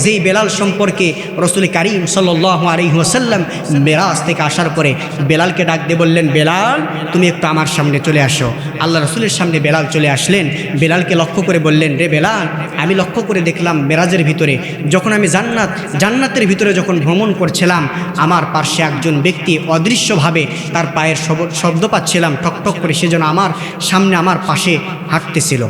যেই বেলাল সম্পর্কে রাসূল কারীম সাল্লাল্লাহু আলাইহি ওয়াসাল্লাম মেরাজ থেকে আসার পরে বেলালকে ডাক দিয়ে বললেন, বেলাল তুমি একটু আমার সামনে চলে আসো। আল্লাহ রাসূলের সামনে বেলাল চলে আসলেন। বেলালকে লক্ষ্য করে বললেন, রে বেলাল, আমি লক্ষ্য করে দেখলাম মেরাজের ভিতরে যখন আমি জান্নাতের ভিতরে যখন ভ্রমণ করছিলাম, আমার পার্শ্বে একজন ব্যক্তি অদৃশ্যভাবে তার পায়ের শব্দ পাচ্ছিলাম ঠকঠক করে, সেজন্য আমার সামনে আমার পাশে হাঁটতেছিল।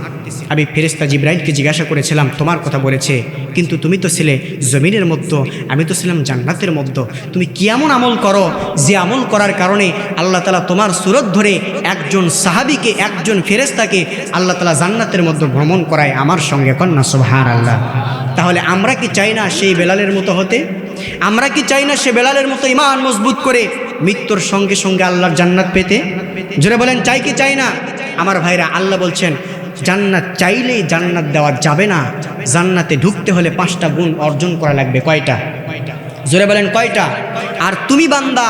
আমি ফেরেশতা জিবরাইলকে জিজ্ঞাসা করেছিলাম, তোমার কথা বলেছে, কিন্তু তুমি তো ছিলে জমিনের মধ্যে, আমি তো ছিলাম জান্নাতের মধ্যে, তুমি কি এমন আমল করো যে আমল করার কারণে আল্লাহ তাআলা তোমার সুরত ধরে একজন সাহাবীকে, একজন ফেরেশতাকে আল্লাহ তাআলা জান্নাতের মধ্যে ভ্রমণ করায় আমার সঙ্গে? কন্যা সুবহানাল্লাহ। তাহলে আমরা কি চাই না সেই বেলালের মতো হতে? আমরা কি চাই না সে বেলালের মতো ঈমান মজবুত করে মৃত্যুর সঙ্গে সঙ্গে আল্লাহর জান্নাত পেতে? জোরে বলেন, চাই কি চাই না? আমার ভাইরা, আল্লাহ বলছেন জান্নাত চাইলেই জান্নাত দেওয়া যাবে না, জান্নাতে ঢুকতে হলে 5টা গুণ অর্জন করা লাগবে। কয়টা? জোরে বলেন কয়টা? আর তুমি বান্দা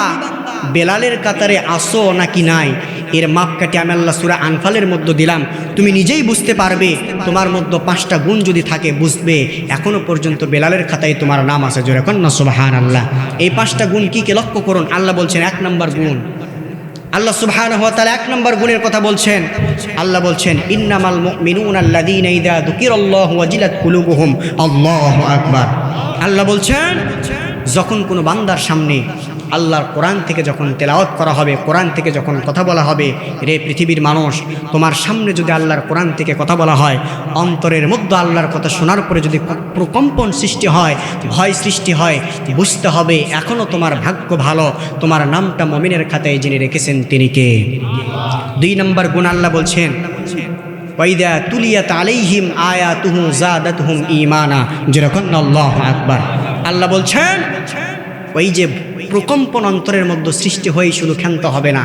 বেলালের কাতারে আসো নাকি নাই, এর মাপকাঠি আমি আল্লাহ সূরা আনফালের মধ্যে দিলাম। তুমি নিজেই বুঝতে পারবে, তোমার মধ্যে 5টা গুণ যদি থাকে বুঝবে এখনো পর্যন্ত বেলালের খাতায় তোমার নাম আছে। জোরে কন্যা সুবহানাল্লাহ। এই 5টা গুণ কি কে লক্ষ্য করুন। আল্লাহ বলছেন 1 নম্বর গুণ, আল্লাহ সুবহানাহু ওয়া তাআলা 1 নম্বর গুণের কথা বলছেন। আল্লাহ বলছেন, ইন্নামাল মুমিনুনা আল্লাযীনা ইযা যুকিরাল্লাহু ওয়াজিলাত কুলুবুহুম। আল্লাহু আকবার। আল্লাহ বলছেন, যখন কোনো বান্দার সামনে আল্লাহর কোরআন থেকে যখন তেলাওয়াত করা হবে, কোরআন থেকে যখন কথা বলা হবে, রে পৃথিবীর মানুষ, তোমার সামনে যদি আল্লাহর কোরআন থেকে কথা বলা হয়, অন্তরের মধ্যে আল্লাহর কথা শোনার পরে যদি প্রকম্পন সৃষ্টি হয়, ভয় সৃষ্টি হয়, বুঝতে হবে এখনও তোমার ভাগ্য ভালো, তোমার নামটা মুমিনের খাতায় যিনি রেখেছেন তিনি কে? 2 নম্বর গুণ আল্লাহ বলছেন, ওয়াইদা তুলিয়াত আলাইহিম আয়াতুহু যাদাতুহুম ঈমানা। যেরকম আল্লাহু আকবার। আল্লাহ বলছেন, ওই যে প্রকম্পন অন্তরের মধ্যে সৃষ্টি হয়ে শুধু ক্ষান্ত হবে না,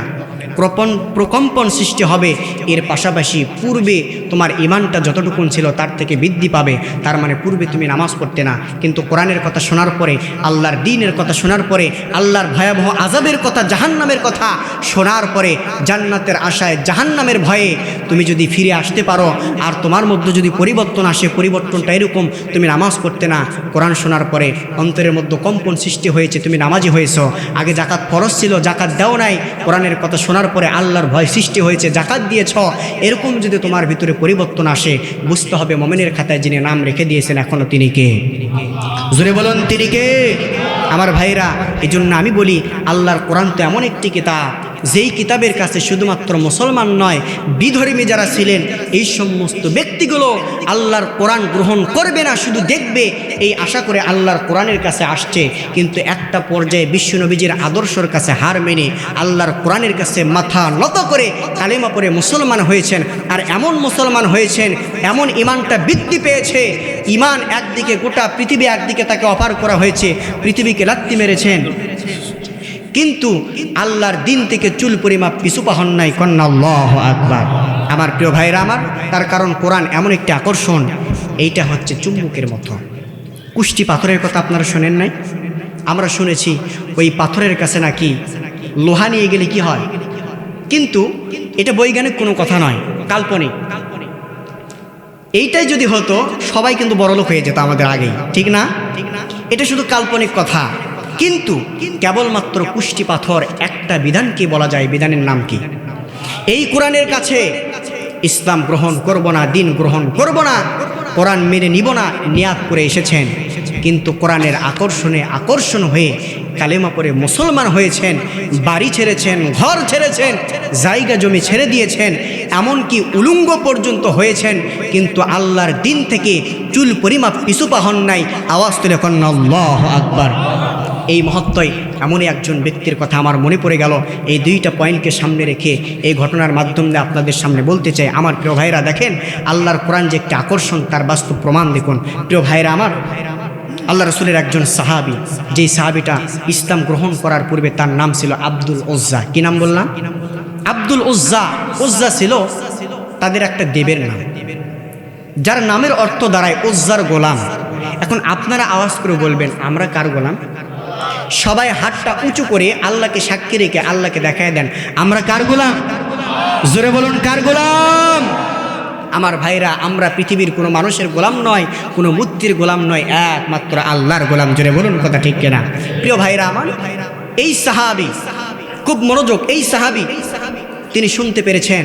প্রকম্পন সৃষ্টি হবে, এর পাশাপাশি পূর্বে তোমার ঈমানটা যতটুকুন ছিল তার থেকে বৃদ্ধি পাবে। তার মানে পূর্বে তুমি নামাজ পড়তে না, কিন্তু কোরআনের কথা শোনার পরে, আল্লাহর দ্বীনের কথা শোনার পরে, আল্লাহর ভয়াবহ আযাবের কথা, জাহান্নামের কথা শোনার পরে, জান্নাতের আশায় জাহান্নামের ভয়ে তুমি যদি ফিরে আসতে পারো, আর তোমার মধ্যে যদি পরিবর্তন আসে, পরিবর্তনটা এরকম, তুমি নামাজ পড়তে না, কোরআন শোনার পরে অন্তরের মধ্যে কম্পন সৃষ্টি হয়েছে, তুমি নামাজি হয়েছো, আগে জাকাত ফরজ ছিল, জাকাত দাও নাই, কোরআনের কথা শোনার পরে আল্লাহর ভয় সৃষ্টি হয়েছে, জাকাত দিয়েছ, এরকম যদি তোমার ভিতরে পরিবর্তন আসে, বুঝতে হবে মুমিনের খাতায় যিনি নাম রেখে দিয়েছেন এখনো তিনি কে? জোরে বলুন, তিনি কে? আমার ভাইরা, এই জন্য আমি বলি আল্লাহর কোরআন তো এমন একটি কিতাব, যেই কিতাবের কাছে শুধুমাত্র মুসলমান নয়, বিধর্মী যারা ছিলেন এই সমস্ত ব্যক্তিগুলো আল্লাহর কোরআন গ্রহণ করবে না, শুধু দেখবে এই আশা করে আল্লাহর কোরআনের কাছে আসছে। কিন্তু একটা পর্যায়ে বিশ্বনবীজির আদর্শের কাছে হার মেনে আল্লাহর কোরআনের কাছে মাথা নত করে কালেমা পড়ে মুসলমান হয়েছেন। আর এমন মুসলমান হয়েছেন, এমন ইমানটা বৃদ্ধি পেয়েছে, ইমান একদিকে গোটা পৃথিবী, একদিকে তাকে অপার করা হয়েছে, পৃথিবীকে লাত্তি মেরেছেন, কিন্তু আল্লাহর দিন থেকে চুল পরিমাপ পিছু পাহন নাই। কন্যা আল্লাহু আকবার। আমার প্রিয় ভাইরা আমার, তার কারণ কোরআন এমন একটি আকর্ষণ, এইটা হচ্ছে চুম্বকের মতো। কুষ্টি পাথরের কথা আপনারা শোনেন নাই? আমরা শুনেছি ওই পাথরের কাছে নাকি লোহা নিয়ে গেলে কি হয়, কিন্তু এটা বৈজ্ঞানিক কোনো কথা নয়, কাল্পনিক। এইটাই যদি হতো সবাই কিন্তু বড়লোক হয়ে যেত আমাদের আগেই, ঠিক না? এটা শুধু কাল্পনিক কথা। কিন্তু কেবলমাত্র কুষ্টি পাথর একটা বিধানকে বলা যায়, বিধানের নাম কি? এই কোরআনের কাছে ইসলাম গ্রহণ করব না, দিন গ্রহণ করব না, কোরআন মেনে নিব না নিয়াত করে এসেছেন, কিন্তু কোরআনের আকর্ষণে আকর্ষণ হয়ে কালেমা পড়ে মুসলমান হয়েছেন, বাড়ি ছেড়েছেন, ঘর ছেড়েছেন, জায়গা জমি ছেড়ে দিয়েছেন, এমনকি উলঙ্গ পর্যন্ত হয়েছেন, কিন্তু আল্লাহর দিন থেকে চুল পরিমাপ পিছু পা হন নাই। আওয়াজ তুলে কন্যা আল্লাহু আকবার। এই মহত্বই এমনই একজন ব্যক্তির কথা আমার মনে পড়ে গেল। এই দুইটা পয়েন্টকে সামনে রেখে এই ঘটনার মাধ্যমে আপনাদের সামনে বলতে চাই। আমার প্রিয় ভাইরা, দেখেন আল্লাহর কোরআন যে একটি আকর্ষণ, তার বাস্তব প্রমাণ দেখুন। প্রিয় ভাইরা আমার, আল্লাহ রসুলের একজন সাহাবী, যেই সাহাবীটা ইসলাম গ্রহণ করার পূর্বে তার নাম ছিল আব্দুল উজ্জা। কি নাম বললাম? আব্দুল উজ্জা। উজ্জা ছিল তাদের একটা দেবের নাম, যার নামের অর্থ দাঁড়ায় উজ্জার গোলাম। এখন আপনারা আওয়াজ করে বলবেন, আমরা কার গোলাম? সবাই হাতটা উঁচু করে আল্লাহকে সাক্ষী রেখে আল্লাহকে দেখায় দেন, আমরা কার গোলাম? জোরে বলুন, কার গোলাম? আমার ভাইরা, আমরা পৃথিবীর কোনো মানুষের গোলাম নয়, কোনো মূর্তির গোলাম নয়, একমাত্র আল্লাহর গোলাম। জোরে বলুন, কথা ঠিক কিনা? প্রিয় ভাইরা আমার, এই সাহাবী, খুব মনোযোগ, এই সাহাবী তিনি শুনতে পেরেছেন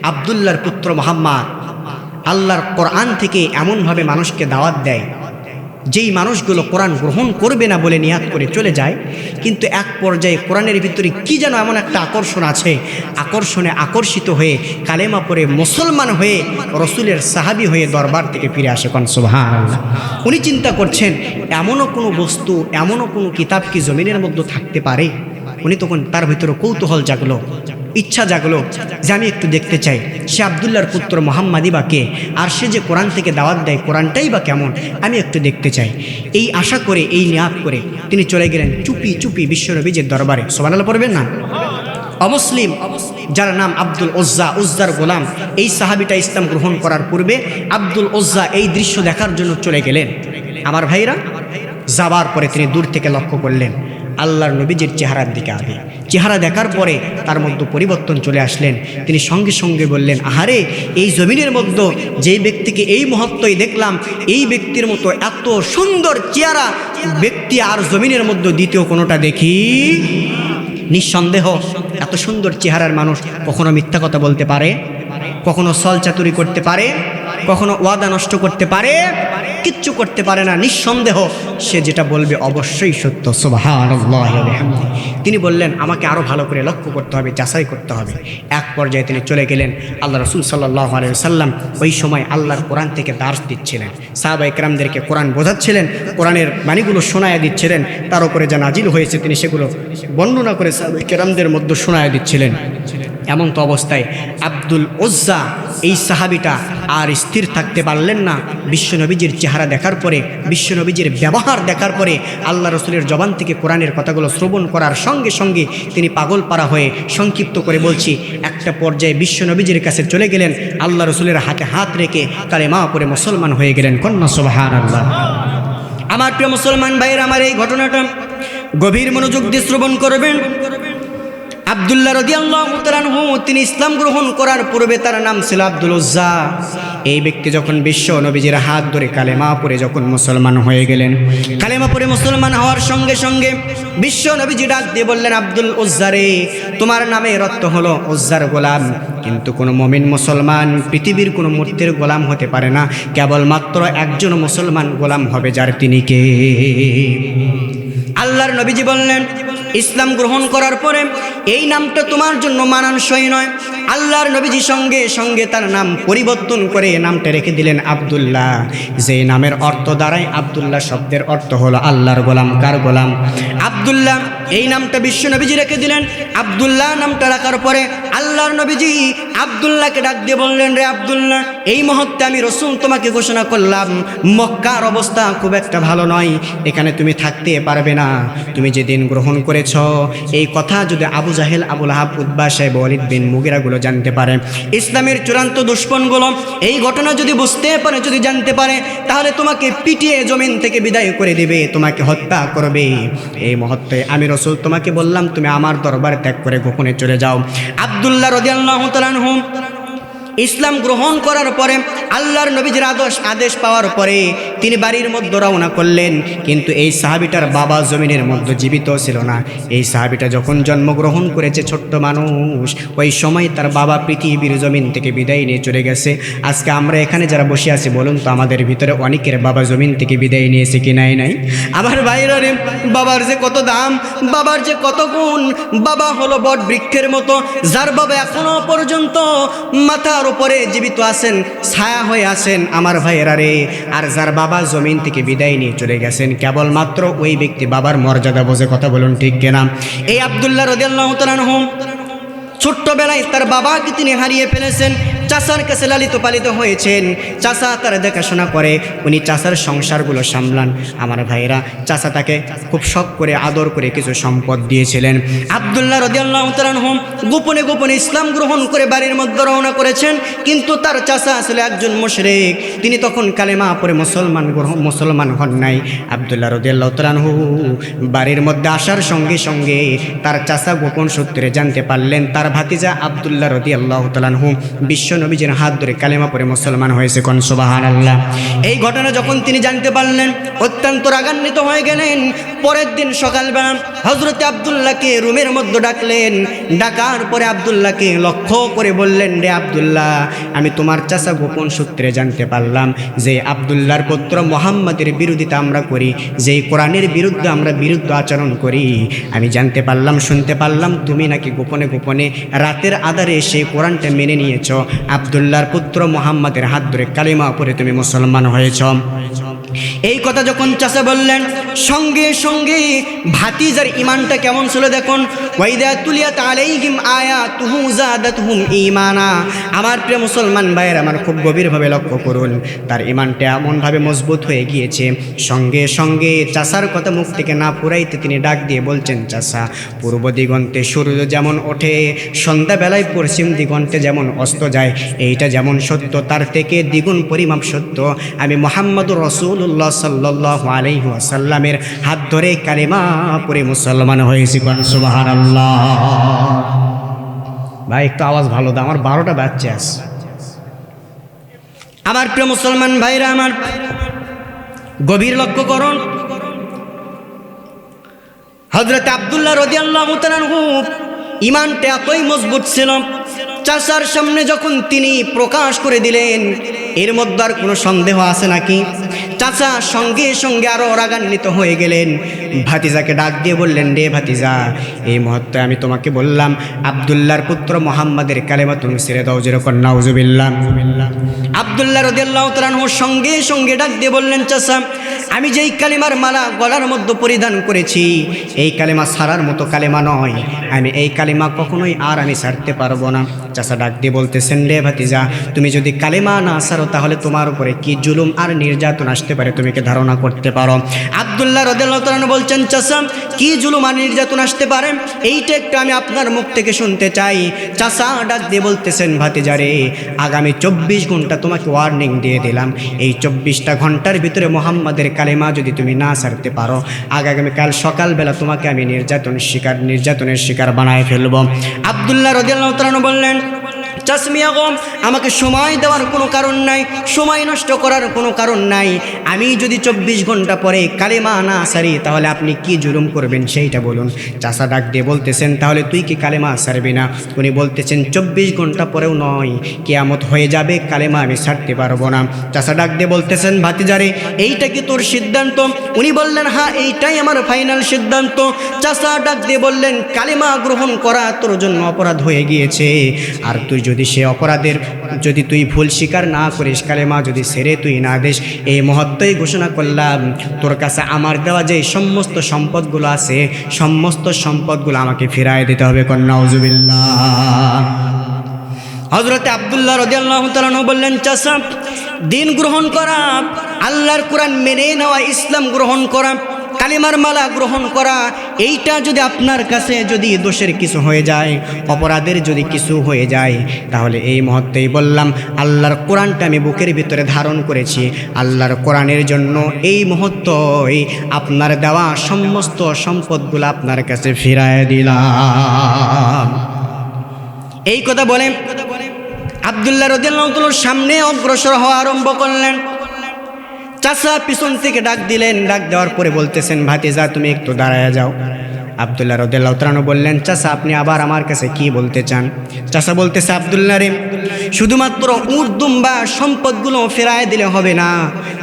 আব্দুল্লাহর পুত্র মুহাম্মদ আল্লাহর কোরআন থেকে এমনভাবে মানুষকে দাওয়াত দেয়, যেই মানুষগুলো কোরআন গ্রহণ করবে না বলে নিয়াত করে চলে যায়, কিন্তু এক পর্যায়ে কোরআনের ভিতরে কি যেন এমন একটা আকর্ষণ আছে, আকর্ষণে আকর্ষিত হয়ে কালেমা পড়ে মুসলমান হয়ে রসুলের সাহাবী হয়ে দরবার থেকে ফিরে আসে। কোন সুবহানাল্লাহ। উনি চিন্তা করছেন, এমনও কোনো বস্তু, এমনও কোনো কিতাব কি জমিনের মধ্যে থাকতে পারে? উনি তখন তার ভিতরে কৌতূহল জাগলো, ইচ্ছা জাগলো যে আমি একটু দেখতে চাই সে আব্দুল্লাহর পুত্র মুহাম্মাদই বা কে, আর সে যে কোরআন থেকে দাওয়াত দেয় কোরআনটাই বা কেমন, আমি একটু দেখতে চাই। এই আশা করে, এই নিয়াত করে তিনি চলে গেলেন চুপি চুপি বিশ্বনবীজির দরবারে। সুবহানাল্লাহ পড়বেন না? অমুসলিম, যার নাম আব্দুল উজ্জা, উজ্জার গোলাম, এই সাহাবীটা ইসলাম গ্রহণ করার পূর্বে আব্দুল উজ্জা এই দৃশ্য দেখার জন্য চলে গেলেন। আমার ভাইরা, যাবার পরে তিনি দূর থেকে লক্ষ্য করলেন আল্লাহর নবীজির চেহারার দিকে। আগে চেহারা দেখার পরে তার মধ্যে পরিবর্তন চলে আসলেন। তিনি সঙ্গে সঙ্গে বললেন, আহারে, এই জমিনের মধ্যে যেই ব্যক্তিকে এই মুহূর্তেই দেখলাম, এই ব্যক্তির মতো এত সুন্দর চেহারা ব্যক্তি আর জমিনের মধ্যে দ্বিতীয় কোনোটা দেখি। নিঃসন্দেহ এত সুন্দর চেহারার মানুষ কখনো মিথ্যা কথা বলতে পারে, কখনো ছলচাতুরি করতে পারে, কখনো ওয়াদা নষ্ট করতে পারে? কিচ্ছু করতে পারে না। নিঃসন্দেহ সে যেটা বলবে অবশ্যই সত্য। সুবহানাল্লাহ ওয়া বিহামদিহি। তিনি বললেন, আমাকে আরও ভালো করে লক্ষ্য করতে হবে, যাচাই করতে হবে। এক পর্যায়ে তিনি চলে গেলেন। আল্লাহ রাসূল সাল্লাল্লাহু আলাইহি ওয়াসাল্লাম ওই সময় আল্লাহর কোরআন থেকে দার্স দিচ্ছিলেন, সাহাবায়ে কেরামদেরকে কোরআন বোঝাচ্ছিলেন, কোরআনের বাণীগুলো শোনায়া দিচ্ছিলেন, তার উপরে যা নাজিল হয়েছে তিনি সেগুলো বর্ণনা করে সাহাবায়ে কেরামদের মধ্যে শোনায়া দিচ্ছিলেন। এমন তো অবস্থায় আব্দুল উজ্জা এই সাহাবীটা আর স্থির থাকতে পারলেন না। বিশ্বনবীজির চেহারা দেখার পরে, বিশ্বনবীজির ব্যবহার দেখার পরে, আল্লাহ রসুলের জবান থেকে কোরআনের কথাগুলো শ্রবণ করার সঙ্গে সঙ্গে তিনি পাগল পারা হয়ে, সংক্ষিপ্ত করে বলছি, একটা পর্যায়ে বিশ্বনবীজির কাছে চলে গেলেন, আল্লাহ রসুলের হাতে হাত রেখে কালেমা পড়ে মুসলমান হয়ে গেলেন। কন্যা সুবহানাল্লাহ। আমার প্রিয় মুসলমান ভাইয়ের, আমার এই ঘটনাটা গভীর মনোযোগ দিয়ে শ্রবণ করবেন। আব্দুল্লাহ রাদিয়াল্লাহু তাআলা আনহু তিনি ইসলাম গ্রহণ করার পূর্বে তার নাম ছিল আব্দুল উজ্জা। এই ব্যক্তি যখন বিশ্ব নবীজির হাত ধরে কালেমা পড়ে যখন মুসলমান হয়ে গেলেন, কালেমা পড়ে মুসলমান হওয়ার সঙ্গে সঙ্গে বিশ্ব নবীজি ডাক দিয়ে বললেন, আব্দুল উজ্জা রে, তোমার নামের অর্থ হলো উজ্জার গোলাম। কিন্তু কোনো মুমিন মুসলমান পৃথিবীর কোনো মূর্তির গোলাম হতে পারে না, কেবলমাত্র একজন মুসলমান গোলাম হবে, যার তিনি কে? আল্লাহর নবীজি বললেন, ইসলাম গ্রহণ করার পরে এই নামটা তোমার জন্য মানানসই নয়। আল্লাহর নবীজি সঙ্গে সঙ্গে তার নাম পরিবর্তন করে নামটা রেখে দিলেন আব্দুল্লাহ। যেই নামের অর্থ দাঁড়ায়, আব্দুল্লাহ শব্দের অর্থ হলো আল্লাহর গোলাম। কার গোলাম? আব্দুল্লাহ। এই নামটা বিশ্ব নবীজি রেখে দিলেন। আব্দুল্লাহ নামটা রাখার পরে আল্লাহর নবীজি আব্দুল্লাহকে ডাক দিয়ে বললেন, রে আব্দুল্লাহ, এই মুহূর্তে আমি রাসূল তোমাকে ঘোষণা করলাম, মক্কার অবস্থা খুব একটা ভালো নয়, এখানে তুমি থাকতে পারবে না। তুমি যে দিন গ্রহণ করেছ এই কথা যদি আবু জাহেল, আবু লাহাব, উতবা, সাইবা, ওয়ালিদ বিন মুগিরাগুলো জানতে পারে, ইসলামের চূড়ান্ত দুশমনগুলো এই ঘটনা যদি বুঝতে পারে, যদি জানতে পারে, তাহলে তোমাকে পিটিয়ে জমিন থেকে বিদায় করে দেবে, তোমাকে হত্যা করবে। এই মুহূর্তে আমি রাসূল তোমাকে বললাম তুমি আমার দরবার ত্যাগ করে গোপনে চলে যাও। আব্দুল্লাহ রাদিয়াল্লাহু তাআলা আনহু ইসলাম গ্রহণ করার পরে আল্লাহর নবীজির আদেশ পাওয়ার পরে তিনি বাড়ির মধ্যে রওনা করলেন। কিন্তু এই সাহাবিটার বাবা জমিনের মধ্যে জীবিত ছিল না। এই সাহাবিটা যখন জন্মগ্রহণ করেছে ছোট্ট মানুষ, ওই সময় তার বাবা পৃথিবীর জমিন থেকে বিদায় নিয়ে চলে গেছে। আজকে আমরা এখানে যারা বসে আছি বলুন তো, আমাদের ভিতরে অনেকের বাবা জমিন থেকে বিদায় নিয়েছে কি নাই? নাই। আমার ভাইরা রে, বাবার যে কত দাম, বাবার যে কত গুণ। বাবা হলো বট বৃক্ষের মতো, যার বাবা এখনো পর্যন্ত মাথা উপরে জীবিত আছেন, ছায়া হয়ে আছেন আমার ভাইয়েরা রে। আর যার বাবা জমিন থেকে বিদায় নিয়ে চলে গেছেন, কেবলমাত্র ওই ব্যক্তি বাবার মর্যাদা বোঝে। কথা বলুন ঠিক কিনা? এই আব্দুল্লাহ রাদিয়াল্লাহু তাআলা আনহু ছোট্টবেলায় তার বাবাকে তিনি হারিয়ে ফেলেছেন। চাচার কাছে লালিত পালিত হয়েছেন। চাচা তার দেখাশোনা করে, উনি চাচার সংসারগুলো সামলান। আমার ভাইরা, চাচা তাকে খুব শখ করে আদর করে কিছু সম্পদ দিয়েছিলেন। আব্দুল্লাহ রাদিয়াল্লাহু তাআলা আনহু গোপনে গোপনে ইসলাম গ্রহণ করে বাড়ির মধ্যে রওনা করেছেন। কিন্তু তার চাচা আসলে একজন মুশরিক, তিনি তখন কালেমা পড়ে মুসলমান হন নাই। আব্দুল্লাহ রাদিয়াল্লাহু তাআলা আনহু বাড়ির মধ্যে আসার সঙ্গে সঙ্গে তার চাচা গোপন সূত্রে জানতে পারলেন তার ভাতিজা আব্দুল্লাহ রাদিয়াল্লাহু তাআলা আনহু বিশ্ব নবীজির হাত ধরে কালেমা পড়ে মুসলমান হয়েছে। কোন সুবহানাল্লাহ। এই ঘটনা যখন তিনি জানতে পারলেন, অত্যন্ত রাগান্বিত হয়ে গেলেন। পরের দিন সকালবেলা হযরতে আব্দুল্লাহকে রুমের মধ্যে ডাকলেন। ডাকার পরে আব্দুল্লাহকে লক্ষ্য করে বললেন, রে আব্দুল্লাহ, আমি তোমার চাচা গোপন সূত্রে জানতে পারলাম যে আব্দুল্লাহর পুত্র মুহাম্মাদের বিরোধিতা আমরা করি, যে কোরআনের বিরুদ্ধে আমরা বিরুদ্ধ আচরণ করি। আমি জানতে পারলাম, শুনতে পারলাম তুমি নাকি গোপনে গোপনে রাতের আধারে সেই কোরআনটা মেনে নিয়েছ। আব্দুল্লাহর পুত্র মুহাম্মাদের হাত ধরে কালিমা পড়ে তুমি মুসলমান হয়েছ। এই কথা যখন চাচা বললেন, সঙ্গে সঙ্গে ভাতিজার ইমানটা কেমন ছিল দেখুন। ওয়াইদা তুলিয়াত আলাইহিম আয়াতুহু যাদাতুহুম ঈমানা। আমার প্রিয় মুসলমান ভাইয়ের আমার খুব গভীরভাবে লক্ষ্য করুন, তার ইমানটা এমনভাবে মজবুত হয়ে গিয়েছে। সঙ্গে সঙ্গে চাচার কথা মুখ থেকে না ফুরাইতে তিনি ডাক দিয়ে বলছেন, চাচা, পূর্ব দিগন্তে সূর্য যেমন ওঠে, সন্ধ্যাবেলায় পশ্চিম দিগন্তে যেমন অস্ত যায়, এইটা যেমন সত্য, তার থেকে দ্বিগুণ পরিমাপ সত্য। আমি মুহাম্মদুর রাসূলুল্লাহ সাল্লাল্লাহু আলাইহি ওয়াসাল্লামের হাত ধরে কালেমা পড়ে মুসলমান হয়েছি। সুবহানাল্লাহ। ভাই একটু আওয়াজ ভালো দাও, আমার 12টা বাচ্চা আছে। আমার প্রিয় মুসলমান ভাইরা আমার, গভীর লক্ষ্য করুন। হযরত আব্দুল্লাহ রাদিয়াল্লাহু তাআলা আনহু ইমানটা এতই মজবুত ছিল, চাচার সামনে যখন তিনি প্রকাশ করে দিলেন, এর মধ্যে আর কোনো সন্দেহ আছে নাকি? চাচা সঙ্গে সঙ্গে আরও রাগান্বিত হয়ে গেলেন। ভাতিজাকে ডাক দিয়ে বললেন, রে ভাতিজা, এই মুহূর্তে আমি তোমাকে বললাম আব্দুল্লাহর পুত্র মুহাম্মাদের কালেমা তুমি ছেড়ে দাও। যেরকম নাউজুবিল্লাহ। আব্দুল্লাহ রাদিয়াল্লাহু তাআলা আনহু সঙ্গে সঙ্গে ডাক দিয়ে বললেন, চাচা, আমি যেই কালেমার মালা গলার মধ্যে পরিধান করেছি, এই কালেমা ছাড়ার মতো কালেমা নয়। আমি এই কালেমা কখনোই আর আমি ছাড়তে পারবো না। চাচা ডাক দিয়ে বলতেছেন, রে ভাতিজা, তুমি যদি কালেমা না ছাড়ো তাহলে তোমার উপরে কি জুলুম আর নির্যাতন আসতে পারে তুমি কি ধারণা করতে পারো? আব্দুল্লাহ রাদিয়াল্লাহু তাআলা বলছেন, চাচা, কি জুলুম আর নির্যাতন আসতে পারে এইটা একটু আমি আপনার মুখ থেকে শুনতে চাই। চাচা ডাক দিয়ে বলতেছেন, ভাতিজারে, আগামী 24 ঘন্টা তোমাকে ওয়ার্নিং দিয়ে দিলাম। এই 24টা ঘন্টার ভিতরে মুহাম্মাদের কালেমা যদি তুমি না ছাড়তে পারো, আগামীকাল সকালবেলা তোমাকে আমি নির্যাতনের শিকার বানায় ফেলব। আব্দুল্লাহ রাদিয়াল্লাহু তাআলা বললেন, চাচমিয়া গো, আমাকে সময় দেওয়ার কোনো কারণ নাই, সময় নষ্ট করার কোনো কারণ নাই। আমি যদি 24 ঘন্টা পরে কালেমা না সারি তাহলে আপনি কি জুলুম করবেন সেইটা বলুন। চাচা ডাক দিয়ে বলতেছেন, তাহলে তুই কি কালেমা সারবি না? উনি বলতেছেন 24 ঘন্টা পরেও নয়, কিয়ামত হয়ে যাবে, কালেমা আমি ছাড়তে পারবো না। চাচা ডাক দিয়ে বলতেছেন, ভাতিজারে এইটা কি তোর সিদ্ধান্ত? উনি বললেন, হ্যাঁ এইটাই আমার ফাইনাল সিদ্ধান্ত। চাচা ডাক দিয়ে বললেন, কালেমা গ্রহণ করা তোর জন্য অপরাধ হয়ে গিয়েছে, আর তুই যদি সে অপরাধের যদি তুই ভুল স্বীকার না করিস, কালেমা যদি ছেড়ে তুই না দিস, এই মুহূর্তেই ঘোষণা করলাম তোর কাছে আমার দেওয়া যে সমস্ত সম্পদগুলো আছে সমস্ত সম্পদগুলো আমাকে ফিরায় দিতে হবে। নাউজুবিল্লাহ। হযরতে আব্দুল্লাহ রাদিয়াল্লাহু তাআলা বললেন, চাচা দিন গ্রহণ করা, আল্লাহর কোরআন মেনে নেওয়া, ইসলাম গ্রহণ করা, কালিমার মালা গ্রহণ করা, এইটা যদি আপনার কাছে যদি দোষের কিছু হয়ে যায়, অপরাধের যদি কিছু হয়ে যায়, তাহলে এই মুহূর্তেই বললাম আল্লাহর কোরআনটা আমি বুকের ভিতরে ধারণ করেছি, আল্লাহর কোরআনের জন্য এই মুহূর্তেই আপনার দেওয়া সমস্ত সম্পদগুলো আপনার কাছে ফিরায় দিলাম। এই কথা বলে আব্দুল্লাহ রাদিয়াল্লাহু তাআলার সামনে অগ্রসর হওয়া আরম্ভ করলেন। চাচা পিছন থেকে ডাক দিলেন, ডাক দেওয়ার পরে বলতেছেন, ভাতিজা তুমি একটু দাঁড়ায় যাও। আব্দুল্লাহ রাদিয়াল্লাহু তাআলা বললেন, চাচা আপনি আবার আমার কাছে কি বলতে চান? চাচা বলতেছে, আব্দুল্লাহ রে, শুধুমাত্র উট দুম্বা সম্পদগুলো ফেরায় দিলে হবে না,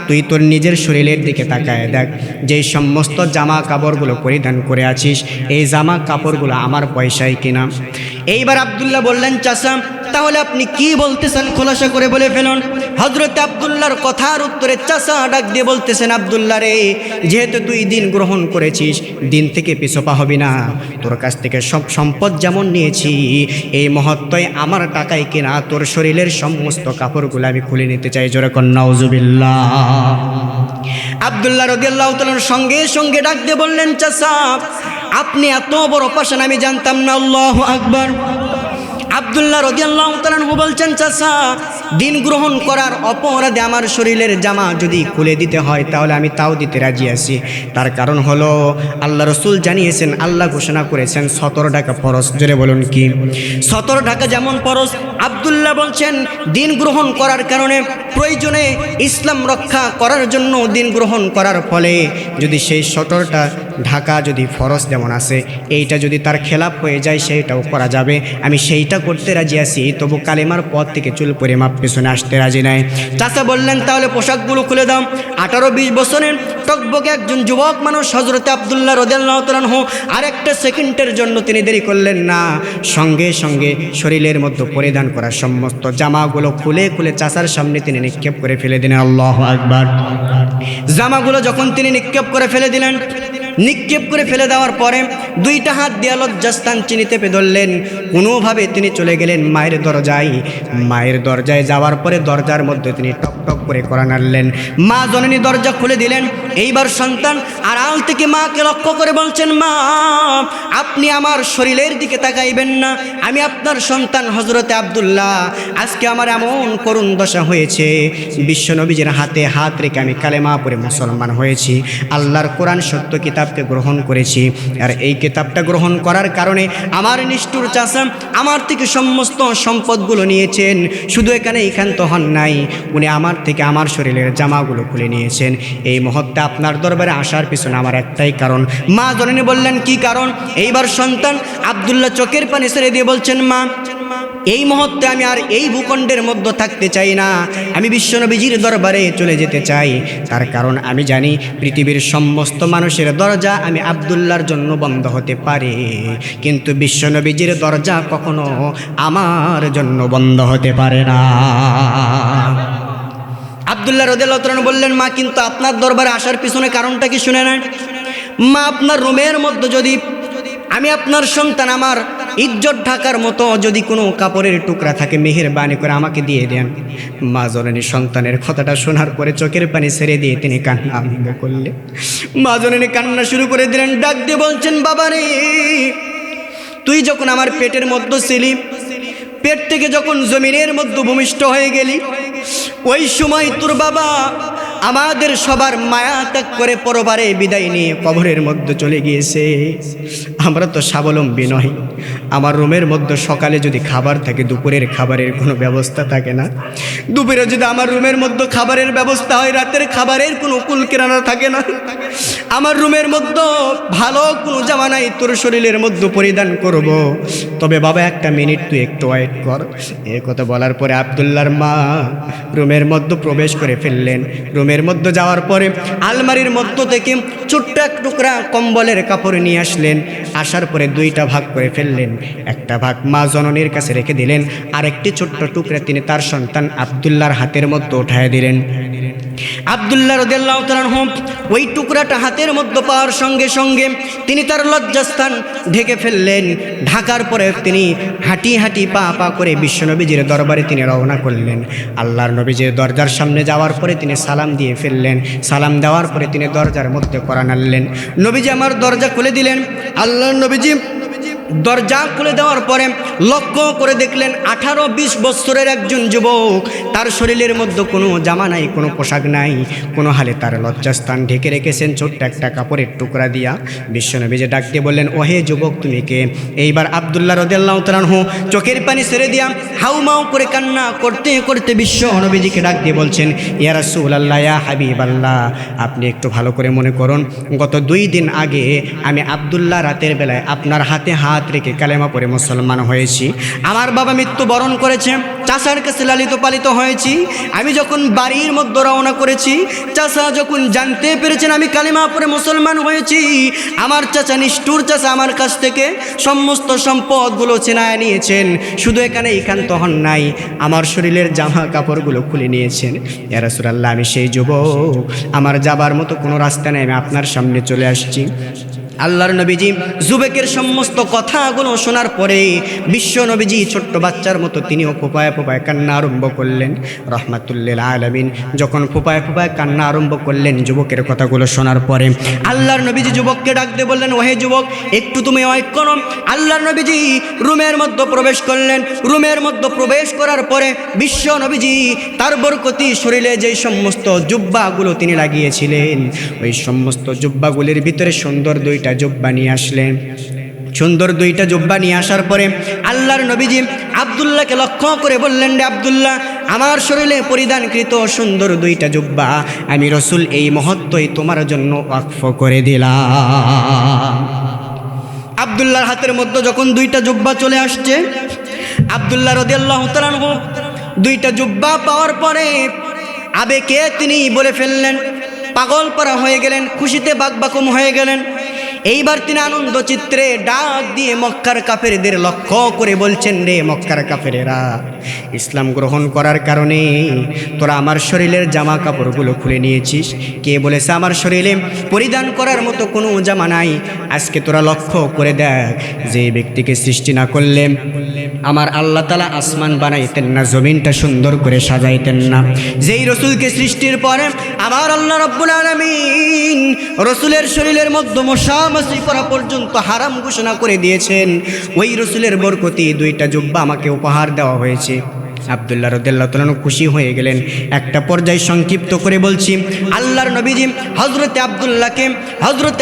তুই তোর নিজের শরীরের দিকে তাকায় দেখ, যেই সমস্ত জামা কাপড়গুলো পরিধান করে আছিস এই জামা কাপড়গুলো আমার পয়সায় কিনা। এইবার আব্দুল্লাহ বললেন, চাচা তাহলে আপনি কি বলতেছেন খোলাসা করে বলে ফেলুন। হযরতে আব্দুল্লাহর কথার উত্তরে চাচা ডাক দিয়ে বলতেছেন, আব্দুল্লাহ রে, যেহেতু তুই দিন গ্রহণ করেছিস, দিন থেকে পিছপা হবি না, তোর কাছ থেকে সব সম্পদ যেমন নিয়েছি এই মুহূর্তে আমার টাকায় কিনা তোর শরীরের সমস্ত কাপড়গুলো আমি খুলে নিতে চাই। জোরে কর নাউজুবিল্লাহ। আব্দুল্লাহ রাদিয়াল্লাহু তাআলার সঙ্গে সঙ্গে ডাক দিয়ে বললেন, চাচা আপনি এত বড় পাশান আমি জানতাম না। আল্লাহু আকবার। আব্দুল্লাহ রাদিয়াল্লাহু তাআলা বলছেন, চাচা দিন গ্রহণ করার অপরাধে আমার শরীরের জামা যদি খুলে দিতে হয় তাহলে আমি তাও দিতে রাজি আছি। তার কারণ হলো আল্লাহ রসুল জানিয়েছেন, আল্লাহ ঘোষণা করেছেন 17 টাকা ফরজ। জোরে বলুন কি? 17 টাকা যেমন ফরজ, আব্দুল্লাহ বলছেন দিন গ্রহণ করার কারণে প্রয়োজনে ইসলাম রক্ষা করার জন্য দিন গ্রহণ করার ফলে যদি সেই 17টা ঢাকা যদি ফরজ যেমন আছে এইটা যদি তার খেলাপ হয়ে যায় সেইটাও করা যাবে, আমি সেইটা করতে রাজি আছি, তবু কালেমার পথ থেকে চুল পরে মাপ পেছনে আসতে রাজি নাই। চাচা বললেন, তাহলে পোশাকগুলো খুলে দাও। 18-20 বছরের টকবকে একজন যুবক মানুষ হযরতে আব্দুল্লাহ রাদিয়াল্লাহু তাআলা আর একটা সেকেন্ডের জন্য তিনি দেরি করলেন না, সঙ্গে সঙ্গে শরীরের মধ্যে পরিধান করা সমস্ত জামাগুলো খুলে খুলে চাচার সামনে তিনি নিক্ষেপ করে ফেলে দিলেন। আল্লাহু আকবার। জামাগুলো যখন তিনি নিক্ষেপ করে ফেলে দিলেন, নিক্ষেপ করে ফেলে দেওয়ার পরে 2টা হাত দিয়ে লজ্জাস্থান চিনি চেপে ধরলেন, কোনোভাবে তিনি চলে গেলেন মায়ের দরজায়। মায়ের দরজায় যাওয়ার পরে দরজার মধ্যে তিনি টক টক করে কড়া নাড়লেন। মা জননী দরজা খুলে দিলেন। এইবার সন্তান আড়াল থেকে মাকে লক্ষ্য করে বলছেন, মা আপনি আমার শরীরের দিকে তাকাইবেন না, আমি আপনার সন্তান হযরতে আব্দুল্লাহ, আজকে আমার এমন করুণ দশা হয়েছে, বিশ্বনবীজির হাতে হাত রেখে আমি কালেমা পড়ে মুসলমান হয়েছি, আল্লাহর কোরআন সত্য কিতাবকে গ্রহণ করেছি, আর এই কিতাবটা গ্রহণ করার কারণে আমার নিষ্ঠুর চাচা আমার থেকে সমস্ত সম্পদগুলো নিয়েছেন। শুধু এখানেই ক্ষান্ত হন নাই, উনি আমার থেকে আমার শরীরের জামাগুলো খুলে নিয়েছেন। এই মুহূর্তে আপনার দরবারে আসার পিছনে আমার একটাই কারণ। মা জননী বললেন, কি কারণ? এইবার সন্তান আব্দুল্লাহ চোখের পানি ছেড়ে দিয়ে বলছেন, মা এই মুহূর্তে আমি আর এই ভূখণ্ডের মধ্যে থাকতে চাই না, আমি বিশ্বনবীজির দরবারে চলে যেতে চাই। তার কারণ আমি জানি পৃথিবীর সমস্ত মানুষের দরজা আমি আব্দুল্লাহর জন্য বন্ধ হতে পারে, কিন্তু বিশ্বনবীজির দরজা কখনো আমার জন্য বন্ধ হতে পারে না। আব্দুল্লাহ রাদিয়াল্লাহু তাআলা বললেন, মা কিন্তু আপনার দরবারে আসার পিছনে কারণটা কি শুনে নেন। মা আপনার রুমের মধ্যে যদি আমি আপনার সন্তান আমার ইজ্জত ঢাকার মতো যদি কোনো কাপড়ের টুকরা থাকে মেহেরবানি করে আমাকে দিয়ে দেন। মা জননী সন্তানের কথাটা শোনার পরে চোখের পানি ছেড়ে দিয়ে তিনি কান্না আরম্ভ করলেন। মা জননী কান্না শুরু করে দিলেন, ডাক দিয়ে বলছেন, বাবা রে, তুই যখন আমার পেটের মধ্যে ছিলি, পেট থেকে যখন জমিনের মধ্যে ভূমিষ্ঠ হয়ে গেলি, ওই সময় তোর বাবা আমাদের সবার মায়া ত্যাগ করে পরবারে বিদায় নিয়ে কবরের মধ্যে চলে গিয়েছে। আমরা তো স্বাবলম্বী নই। আমার রুমের মধ্যে সকালে যদি খাবার থাকে, দুপুরের খাবারের কোনো ব্যবস্থা থাকে না। দুপুরে যদি আমার রুমের মধ্যে খাবারের ব্যবস্থা হয়, রাতের খাবারের কোনো কুল কিরানা থাকে না। আমার রুমের মধ্যে ভালো কোনো জামা নাই, তোর শরীরের মধ্যে পরিধান করব। তবে বাবা একটা মিনিট তুই একটু ওয়েট কর। এ কথা বলার পরে আব্দুল্লাহর মা রুমের মধ্যে প্রবেশ করে ফেললেন। রুমের মধ্যে যাওয়ার পরে আলমারির মধ্য থেকে ছোট্ট এক টুকরা কম্বলের কাপড় নিয়ে আসলেন। আসার পরে দুইটা ভাগ করে ফেললেন। একটা ভাগ মা জননীর কাছে রেখে দিলেন, আরেকটি ছোট্ট টুকরা তিনি তার সন্তান আব্দুল্লাহর হাতের মধ্যে উঠায় দিলেন। আব্দুল্লাহ রাদিয়াল্লাহু তাআলা আনহু ওই টুকরাটা হাতের মধ্যে পাওয়ার সঙ্গে সঙ্গে তিনি তার লজ্জাস্থান ঢেকে ফেললেন। ঢাকার পরে তিনি হাঁটি হাঁটি পা পা করে বিশ্বনবীজির দরবারে তিনি রওনা করলেন। আল্লাহর নবীজির দরজার সামনে যাওয়ার পরে তিনি সালাম দিয়ে ফেললেন। সালাম দেওয়ার পরে তিনি দরজার মধ্যে কোরআন আনলেন। নবীজি আমার দরজা খুলে দিলেন। আল্লাহর নবীজি দরজা খুলে দেওয়ার পরে লক্ষ্য করে দেখলেন 18-20 বছরের একজন যুবক, তার শরীরের মধ্যে কোনো জামা নাই, কোনো পোশাক নাই, কোনো হালে তার লজ্জাস্থান ঢেকে রেখেছেন ছোট্ট একটা কাপড়ের টুকরা দিয়া। বিশ্বনবীজি ডাক দিয়ে বললেন, ওহে যুবক তুমি কে? এইবার আব্দুল্লাহ রাদিয়াল্লাহু তাআলা আনহু চোখের পানি ছেড়ে দিয়া হাউমাউ করে কান্না করতে করতে বিশ্বনবীজিকে ডাক দিয়ে বলছেন, ইয়া রাসূলুল্লাহ, ইয়া হাবিবাল্লাহ, আপনি একটু ভালো করে মনে করুন, গত 2 দিন আগে আমি আব্দুল্লাহ রাতের বেলায় আপনার হাতে হাত রেখে কালেমা পড়ে মুসলমান হয়েছি। আমার বাবা মৃত্যুবরণ করেছে, চাচার কাছে লালিত পালিত হয়েছি। আমি যখন বাড়ির মধ্যে রওনা করেছি, চাচা যখন জানতে পেরেছেন আমি কালেমা পড়ে মুসলমান হয়েছি, আমার চাচা নিষ্ঠুর চাচা আমার কাছ থেকে সমস্ত সম্পদগুলো ছিনায় নিয়েছেন। শুধু এখানেই ক্ষান্ত হন নাই, আমার শরীরের জামা কাপড়গুলো খুলে নিয়েছেন। ইয়া রাসূলুল্লাহ, আমি সেই যুবক, আমার যাবার মতো কোনো রাস্তা নেই, আমি আপনার সামনে চলে আসছি। আল্লাহর নবীজি যুবকের সমস্ত কথাগুলো শোনার পরে বিশ্ব নবীজি ছোট্ট বাচ্চার মতো তিনিও ফোপায় ফোপায় কান্না আরম্ভ করলেন। রহমাতুল্লিল আলামিন যখন ফোপায় ফোপায় কান্না আরম্ভ করলেন যুবকের কথাগুলো শোনার পরে, আল্লাহর নবীজি যুবককে ডাক দিয়ে বললেন, ওহে যুবক, একটু তুমি ওয়েট করো। আল্লাহর নবীজি রুমের মধ্যে প্রবেশ করলেন। রুমের মধ্যে প্রবেশ করার পরে বিশ্ব নবীজি তার বরকতি শরীরে যেই সমস্ত জুব্বাগুলো তিনি লাগিয়েছিলেন, ওই সমস্ত জুব্বাগুলির ভিতরে সুন্দর দুইটা জুব্বা নিয়ে আসলেন। সুন্দর দুইটা জুব্বা নিয়ে আসার পরে আল্লাহর নবীজি আব্দুল্লাহকে লক্ষ্য করে বললেন, রে আব্দুল্লাহ, আমার শরীরে পরিধানকৃত সুন্দর দুইটা জুব্বা আমি রসুল এই মুহূর্তেই তোমার জন্য ওয়াকফ করে দিলাম। আব্দুল্লাহর হাতের মধ্যে যখন দুইটা জুব্বা চলে আসছে, আব্দুল্লাহ রাদিয়াল্লাহু তাআলা আনহু দুইটা জুব্বা পাওয়ার পরে আবেগে তিনি বলে ফেললেন, পাগল পারা হয়ে গেলেন, খুশিতে বাকবাকুম হয়ে গেলেন। এইবার তিনি আনন্দ চিত্রে ডাক দিয়ে মক্কার কাফেরদের লক্ষ্য করে বলছেন, রে মক্কার কাফেরেরা, ইসলাম গ্রহণ করার কারণে তোরা আমার শরীরের জামা কাপড়গুলো খুলে নিয়েছিস। কে বলেছে আমার শরীরে পরিধান করার মতো কোনো জামা নাই? আজকে তোরা লক্ষ্য করে দেখ, যে ব্যক্তিকে সৃষ্টি না করলে আমার আল্লাহ তাআলা আসমান বানাইতেন না, জমিনটা সুন্দর করে সাজাইতেন না। যেই রসুলকে সৃষ্টির পরে আমার আল্লাহ রাব্বুল আলামিন রসুলের শরীরের মধ্যে মশামাছি করা পর্যন্ত হারাম ঘোষণা করে দিয়েছেন, ওই রসুলের বরকতি দুইটা জুব্বা আমাকে উপহার দেওয়া হয়েছে। আব্দুল্লাহ রাদিয়াল্লাহু তাআলা খুশি হয়ে গেলেন। একটা পর্যায়ে সংক্ষিপ্ত করে বলছি, আল্লাহর নবীজি হযরতে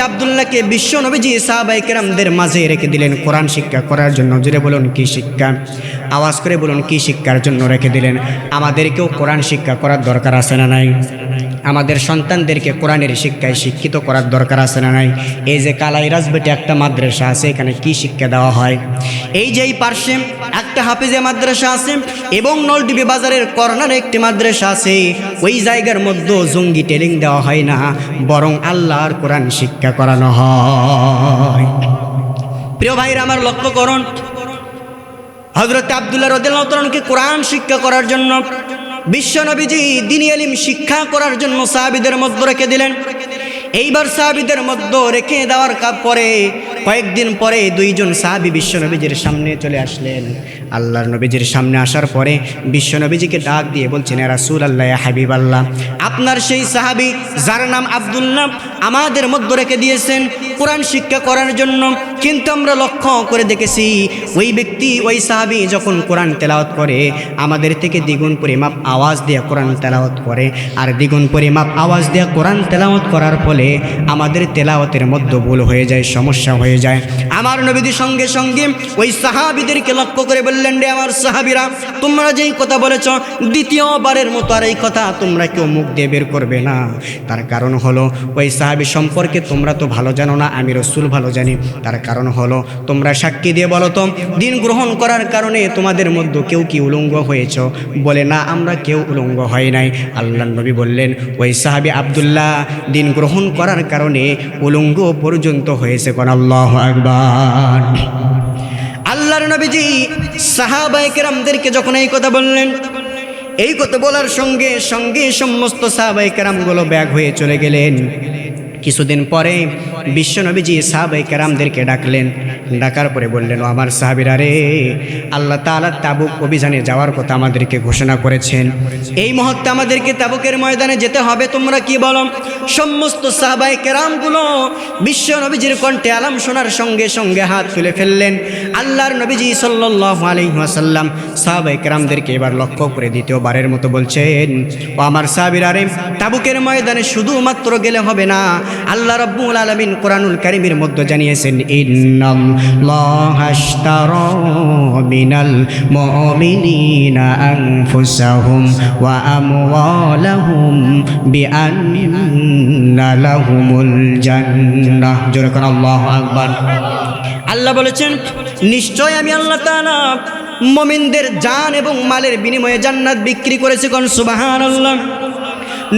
আব্দুল্লাহকে বিশ্ব নবীজি সাহাবায়ে কেরামদের মাঝে রেখে দিলেন কোরআন শিক্ষা করার জন্য। জোরে বলুন কি শিক্ষা? আওয়াজ করে বলুন কি শিক্ষার জন্য রেখে দিলেন? আমাদেরকেও কোরআন শিক্ষা করার দরকার আছে না নাই? আমাদের সন্তানদেরকে কোরআনের শিক্ষায় শিক্ষিত করার দরকার আছে না নাই? এই যে কালাই রাজবেটে একটা মাদ্রাসা আছে, এখানে কি শিক্ষা দেওয়া হয়? এই যে এই পার্শ্বে একটা হাফেজে মাদ্রাসা আছে এবং নলডিবি বাজারের কর্নারে একটি মাদ্রাসা আছে, ওই জায়গার মধ্যে জঙ্গি ট্রেনিং দেওয়া হয় না, বরং আল্লাহর কোরআন শিক্ষা করানো হয়। প্রিয় ভাইরা আমার, লক্ষ্য করুন, হযরত আব্দুল্লাহ রাদিয়াল্লাহু তাআলা আনহুকে কোরআন শিক্ষা করার জন্য বিশ্ব নবীজি দ্বীনি ইলম শিক্ষা করার জন্য সাহাবীদের মধ্যে রেখে দিলেন। এইবার সাহাবীদের মধ্যে রেখে দেওয়ার পরে কয়েকদিন পরে দুইজন সাহাবী বিশ্ব নবীজির সামনে চলে আসলেন। আল্লাহর নবীজির সামনে আসার পরে বিশ্ব নবীজিকে ডাক দিয়ে বলছেন, ইয়া রাসূলুল্লাহ, ইয়া হাবিবাল্লাহ, আপনার সেই সাহাবী যার নাম আব্দুল্লাহ আমাদের মধ্যে রেখে দিয়েছেন কোরআন শিক্ষা করার জন্য, কিন্তু আমরা লক্ষ্য করে দেখেছি ওই ব্যক্তি ওই সাহাবী যখন কোরআন তেলাওয়াত করে আমাদের থেকে দ্বিগুণ পরিমাপ আওয়াজ দিয়ে কোরআন তেলাওয়াত করে, আর দ্বিগুণ পরিমাপ আওয়াজ দিয়ে কোরআন তেলাওয়াত করার ফলে আমাদের তেলাওয়াতের মধ্যে ভুল হয়ে যায়, সমস্যা হয়ে যায়। আমার নবীজি সঙ্গে সঙ্গে ওই সাহাবীদেরকে লক্ষ্য করে বললেন, রে আমার সাহাবীরা, তোমরা যেই কথা বলেছ দ্বিতীয়বারের মতো আর এই কথা তোমরা কেউ মুখ দিয়ে বের করবে না। তার কারণ হলো ওই সাহাবী সম্পর্কে তোমরা তো ভালো জানো না, আমি রাসূল ভালো জানি। তার কারণ হলো তোমরা সাক্ষী দিয়ে বলো তো দিন গ্রহণ করার কারণে তোমাদের মধ্যে কেউ কি উলঙ্গ হয়েছ? বলে না, আমরা কেউ উলঙ্গ হয় নাই। আল্লাহর নবী বললেন, ওই সাহাবী আব্দুল্লাহ দিন গ্রহণ করার কারণে উলঙ্গ পর্যন্ত হয়েছে। কোন আল্লাহু আকবার। আল্লাহর নবীজি সাহাবায়ে কেরামদেরকে যখন এই কথা বললেন, এই কথা বলার সঙ্গে সঙ্গে সমস্ত সাহাবায়ে কেরামগুলো ব্যাগ হয়ে চলে গেলেন। কিছুদিন পরে বিশ্ব নবীজি সাহাবায়ে কেরামদেরকে ডাকলেন, ডাকার পরে বললেন, ও আমার সাহাবীরা রে, আল্লাহ তাআলা তাবুক অভিযানে যাওয়ার কথা আমাদেরকে ঘোষণা করেছেন, এই মুহূর্তে আমাদেরকে তাবুকের ময়দানে যেতে হবে, তোমরা কি বলো? সমস্ত সাহাবায়ে কেরামগুলো বিশ্ব নবীজির কণ্ঠে আলাম শোনার সঙ্গে সঙ্গে হাত তুলে ফেললেন। আল্লাহর নবীজি সাল্লাল্লাহু আলাইহি ওয়াসাল্লাম সাহাবায়ে কেরামদেরকে এবার লক্ষ্য করে দ্বিতীয়বারের মতো বলছেন, ও আমার সাহাবীরা রে, তাবুকের ময়দানে শুধুমাত্র গেলে হবে না, আল্লাহ রাব্বুল আলামিন কোরআনুল কারীমের মধ্যে জানিয়েছেন, ইন্নাল্লাহা আশতারা মিনাল মুমিনিনা আনফুসাহুম ওয়া আমওয়ালাহুম বিআন্না লাহুমুল জান্নাহ। জোরে কোন আল্লাহু আকবার। আল্লাহ বলেছেন, নিশ্চয় আমি আল্লাহ তাআলা মুমিনদের জান এবং মালের বিনিময়ে জান্নাত বিক্রি করেছি। কোন সুবহানাল্লাহ।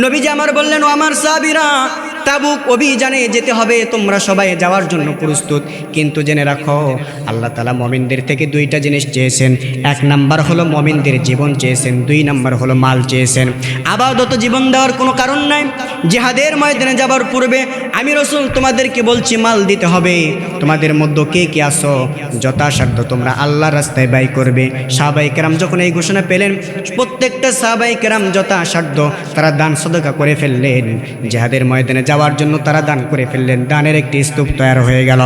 নবীজি আমার বললেন, ও আমার সাহাবীরা, তাবুক অভিযানে যেতে হবে, তোমরা সবাই যাওয়ার জন্য প্রস্তুত, কিন্তু জেনে রাখো আল্লাহ তাআলা মুমিনদের থেকে দুইটা জিনিস চেয়েছেন। এক নাম্বার হলো মুমিনদের জীবন চেয়েছেন, দুই নাম্বার হলো মাল চেয়েছেন। আপাতত জীবন দেওয়ার কোনো কারণ নাই। জিহাদের ময়দানে যাবার পূর্বে আমি রাসূল তোমাদেরকে বলছি, মাল দিতে হবে। তোমাদের মধ্যে কে কে আসো যথাসাধ্য তোমরা আল্লাহর রাস্তায় ব্যয় করবে। সাহাবায়ে কেরাম যখন এই ঘোষণা পেলেন, প্রত্যেকটা সাহাবায়ে কেরাম যথাসাধ্য তারা দান সদকা করে ফেললেন। জিহাদের ময়দানে যাওয়ার জন্য তারা দান করে ফেললেন। দানের একটি স্তূপ তৈরি হয়ে গেল।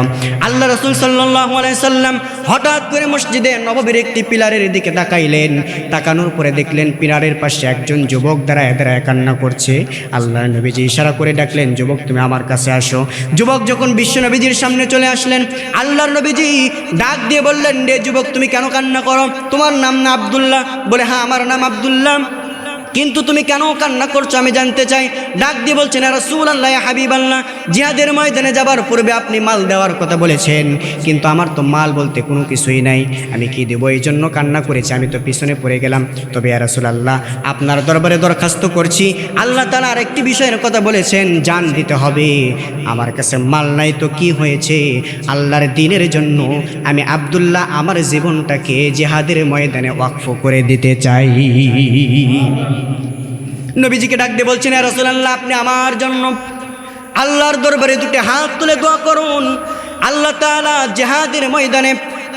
আল্লাহ রাসূল সাল্লাল্লাহু আলাইহি সাল্লাম হঠাৎ করে মসজিদে নববীর একটি পিলারের দিকে তাকাইলেন। তাকানোর পরে দেখলেন পিলারের পাশে একজন যুবক দাঁড়ায় দাঁড়ায় কান্না করছে। আল্লাহ নবীজি ইশারা করে ডাকলেন, যুবক তুমি আমার কাছে আসো। যুবক যখন বিশ্ব নবীজির সামনে চলে আসলেন, আল্লাহর নবীজি ডাক দিয়ে বললেন, রে যুবক তুমি কেন কান্না করো? তোমার নাম না আব্দুল্লাহ? বলে, হ্যাঁ আমার নাম আব্দুল্লাহ। কিন্তু তুমি কেন কান্না করছো আমি জানতে চাই। ডাক দিয়ে বলছেন, ইয়া রাসূলুল্লাহ, ইয়া হাবিবাল্লাহ, জিহাদের ময়দানে যাবার পূর্বে আপনি মাল দেওয়ার কথা বলেছেন, কিন্তু আমার তো মাল বলতে কোনো কিছুই নাই, আমি কি দেবো? এই জন্য কান্না করেছি, আমি তো পিছনে পড়ে গেলাম। তবে ইয়া রাসূলুল্লাহ, আপনার দরবারে দরখাস্ত করছি, আল্লাহ তাআলা আরেকটি বিষয়ের কথা বলেছেন, জান দিতে হবে। আমার কাছে মাল নাই তো কি হয়েছে, আল্লাহর দ্বীনের জন্য আমি আব্দুল্লাহ আমার জীবনটাকে জিহাদের ময়দানে ওয়াকফ করে দিতে চাই। নবীজিকে ডাক দিয়ে বলছেন, ইয়া রাসূলুল্লাহ, আপনি আমার জন্য আল্লাহর দরবারে দুটি হাত তুলে দোয়া করুন। আল্লাহ তাআলা জিহাদের ময়দানে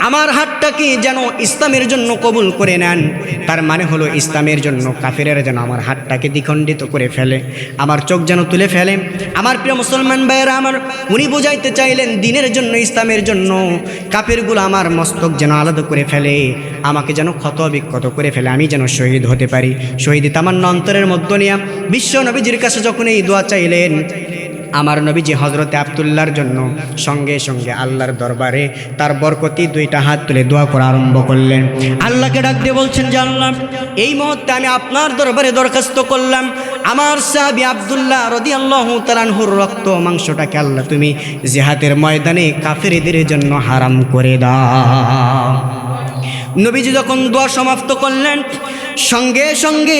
আমার হাতটাকে যেন ইসলামের জন্য কবুল করে নেন। তার মানে হলো ইসলামের জন্য কাফেরেরা যেন আমার হাতটাকে দ্বিখণ্ডিত করে ফেলে, আমার চোখ যেন তুলে ফেলে। আমার প্রিয় মুসলমান ভাইয়েরা আমার, উনি বুঝাইতে চাইলেন দ্বীনের জন্য, ইসলামের জন্য কাফেরগুলো আমার মস্তক যেন আলাদা করে ফেলে, আমাকে যেন ক্ষত বিক্ষত করে ফেলে, আমি যেন শহীদ হতে পারি। শহীদ তামান্না অন্তরের মধ্য নিয়ে বিশ্ব নবীজির কাছে যখন এই দোয়া চাইলেন, আমার নবীজি হযরতে আব্দুল্লাহর জন্য সঙ্গে সঙ্গে আল্লাহর দরবারে তার বরকতি দুইটা হাত তুলে দোয়া করা আরম্ভ করলেন। আল্লাহকে ডাক দিয়ে বলছেন যে, আল্লাহ, এই মুহূর্তে আমি আপনার দরবারে দরখাস্ত করলাম, আমার সাহাবী আব্দুল্লাহ রাদিয়াল্লাহু তাআলা আনহুর রক্ত মাংসটাকে আল্লাহ তুমি জিহাদের ময়দানে কাফেরদের জন্য হারাম করে দাও। নবীজি যখন দোয়া সমাপ্ত করলেন, সঙ্গে সঙ্গে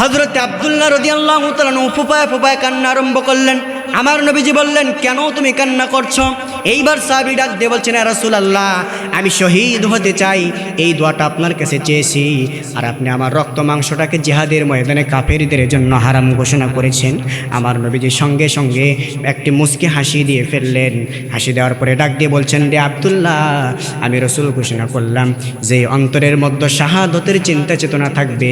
হযরত আব্দুল্লাহ রাদিয়াল্লাহু তাআলা ফুপায় ফুপায় কান্না আরম্ভ করলেন। আমার নবীজি বললেন, কেন তুমি কান্না করছো? এইবার সাহাবী ডাক দিয়ে বলছেন, ইয়া রাসূলুল্লাহ, আমি শহীদ হতে চাই, এই দোয়াটা আপনার কাছে চেয়েছি, আর আপনি আমার রক্ত মাংসটাকে জিহাদের ময়দানে কাফেরদের জন্য হারাম ঘোষণা করেছেন। আমার নবীজি সঙ্গে সঙ্গে একটি মুচকি হাসি দিয়ে ফেললেন। হাসি দেওয়ার পরে ডাক দিয়ে বলছেন, রে আব্দুল্লাহ, আমি রসুল ঘোষণা করলাম যে অন্তরের মধ্যে শাহাদতের চিন্তা চেতনা থাকবে,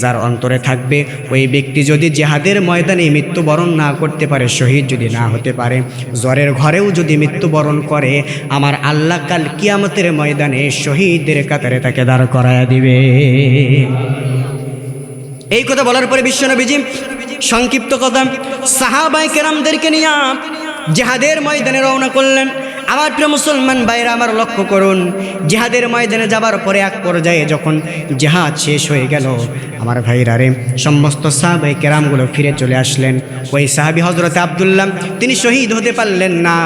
যার অন্তরে থাকবে, ওই ব্যক্তি যদি জিহাদের ময়দানে মৃত্যুবরণ না করতে পারে, শহীদ যদি না হতে পারে, জ্বরের ঘরেও যদি মৃত্যুবরণ করে, আমার আল্লাহ কাল কিয়ামতের ময়দানে শহীদদের কাতারে তাকে দাঁড় করায়া দিবে। এই কথা বলার পরে বিশ্বনবীজি সংক্ষিপ্ত কথা সাহাবায়ে কেরামদেরকে নিয়ে জিহাদের ময়দানে রওনা করলেন। আমার প্রিয় মুসলমান ভাইরা, আমার লক্ষ্য করুন, জিহাদের ময়দানে যাবার পরে এক পর্যায়ে যখন জিহাদ শেষ হয়ে গেল, আমার ভাইরা রে, সমস্ত সাহাবায়ে কেরামগুলো ফিরে চলে আসলেন। ওই সাহাবী হযরতে আব্দুল্লাহ, তিনি শহীদ হতে পারলেন না,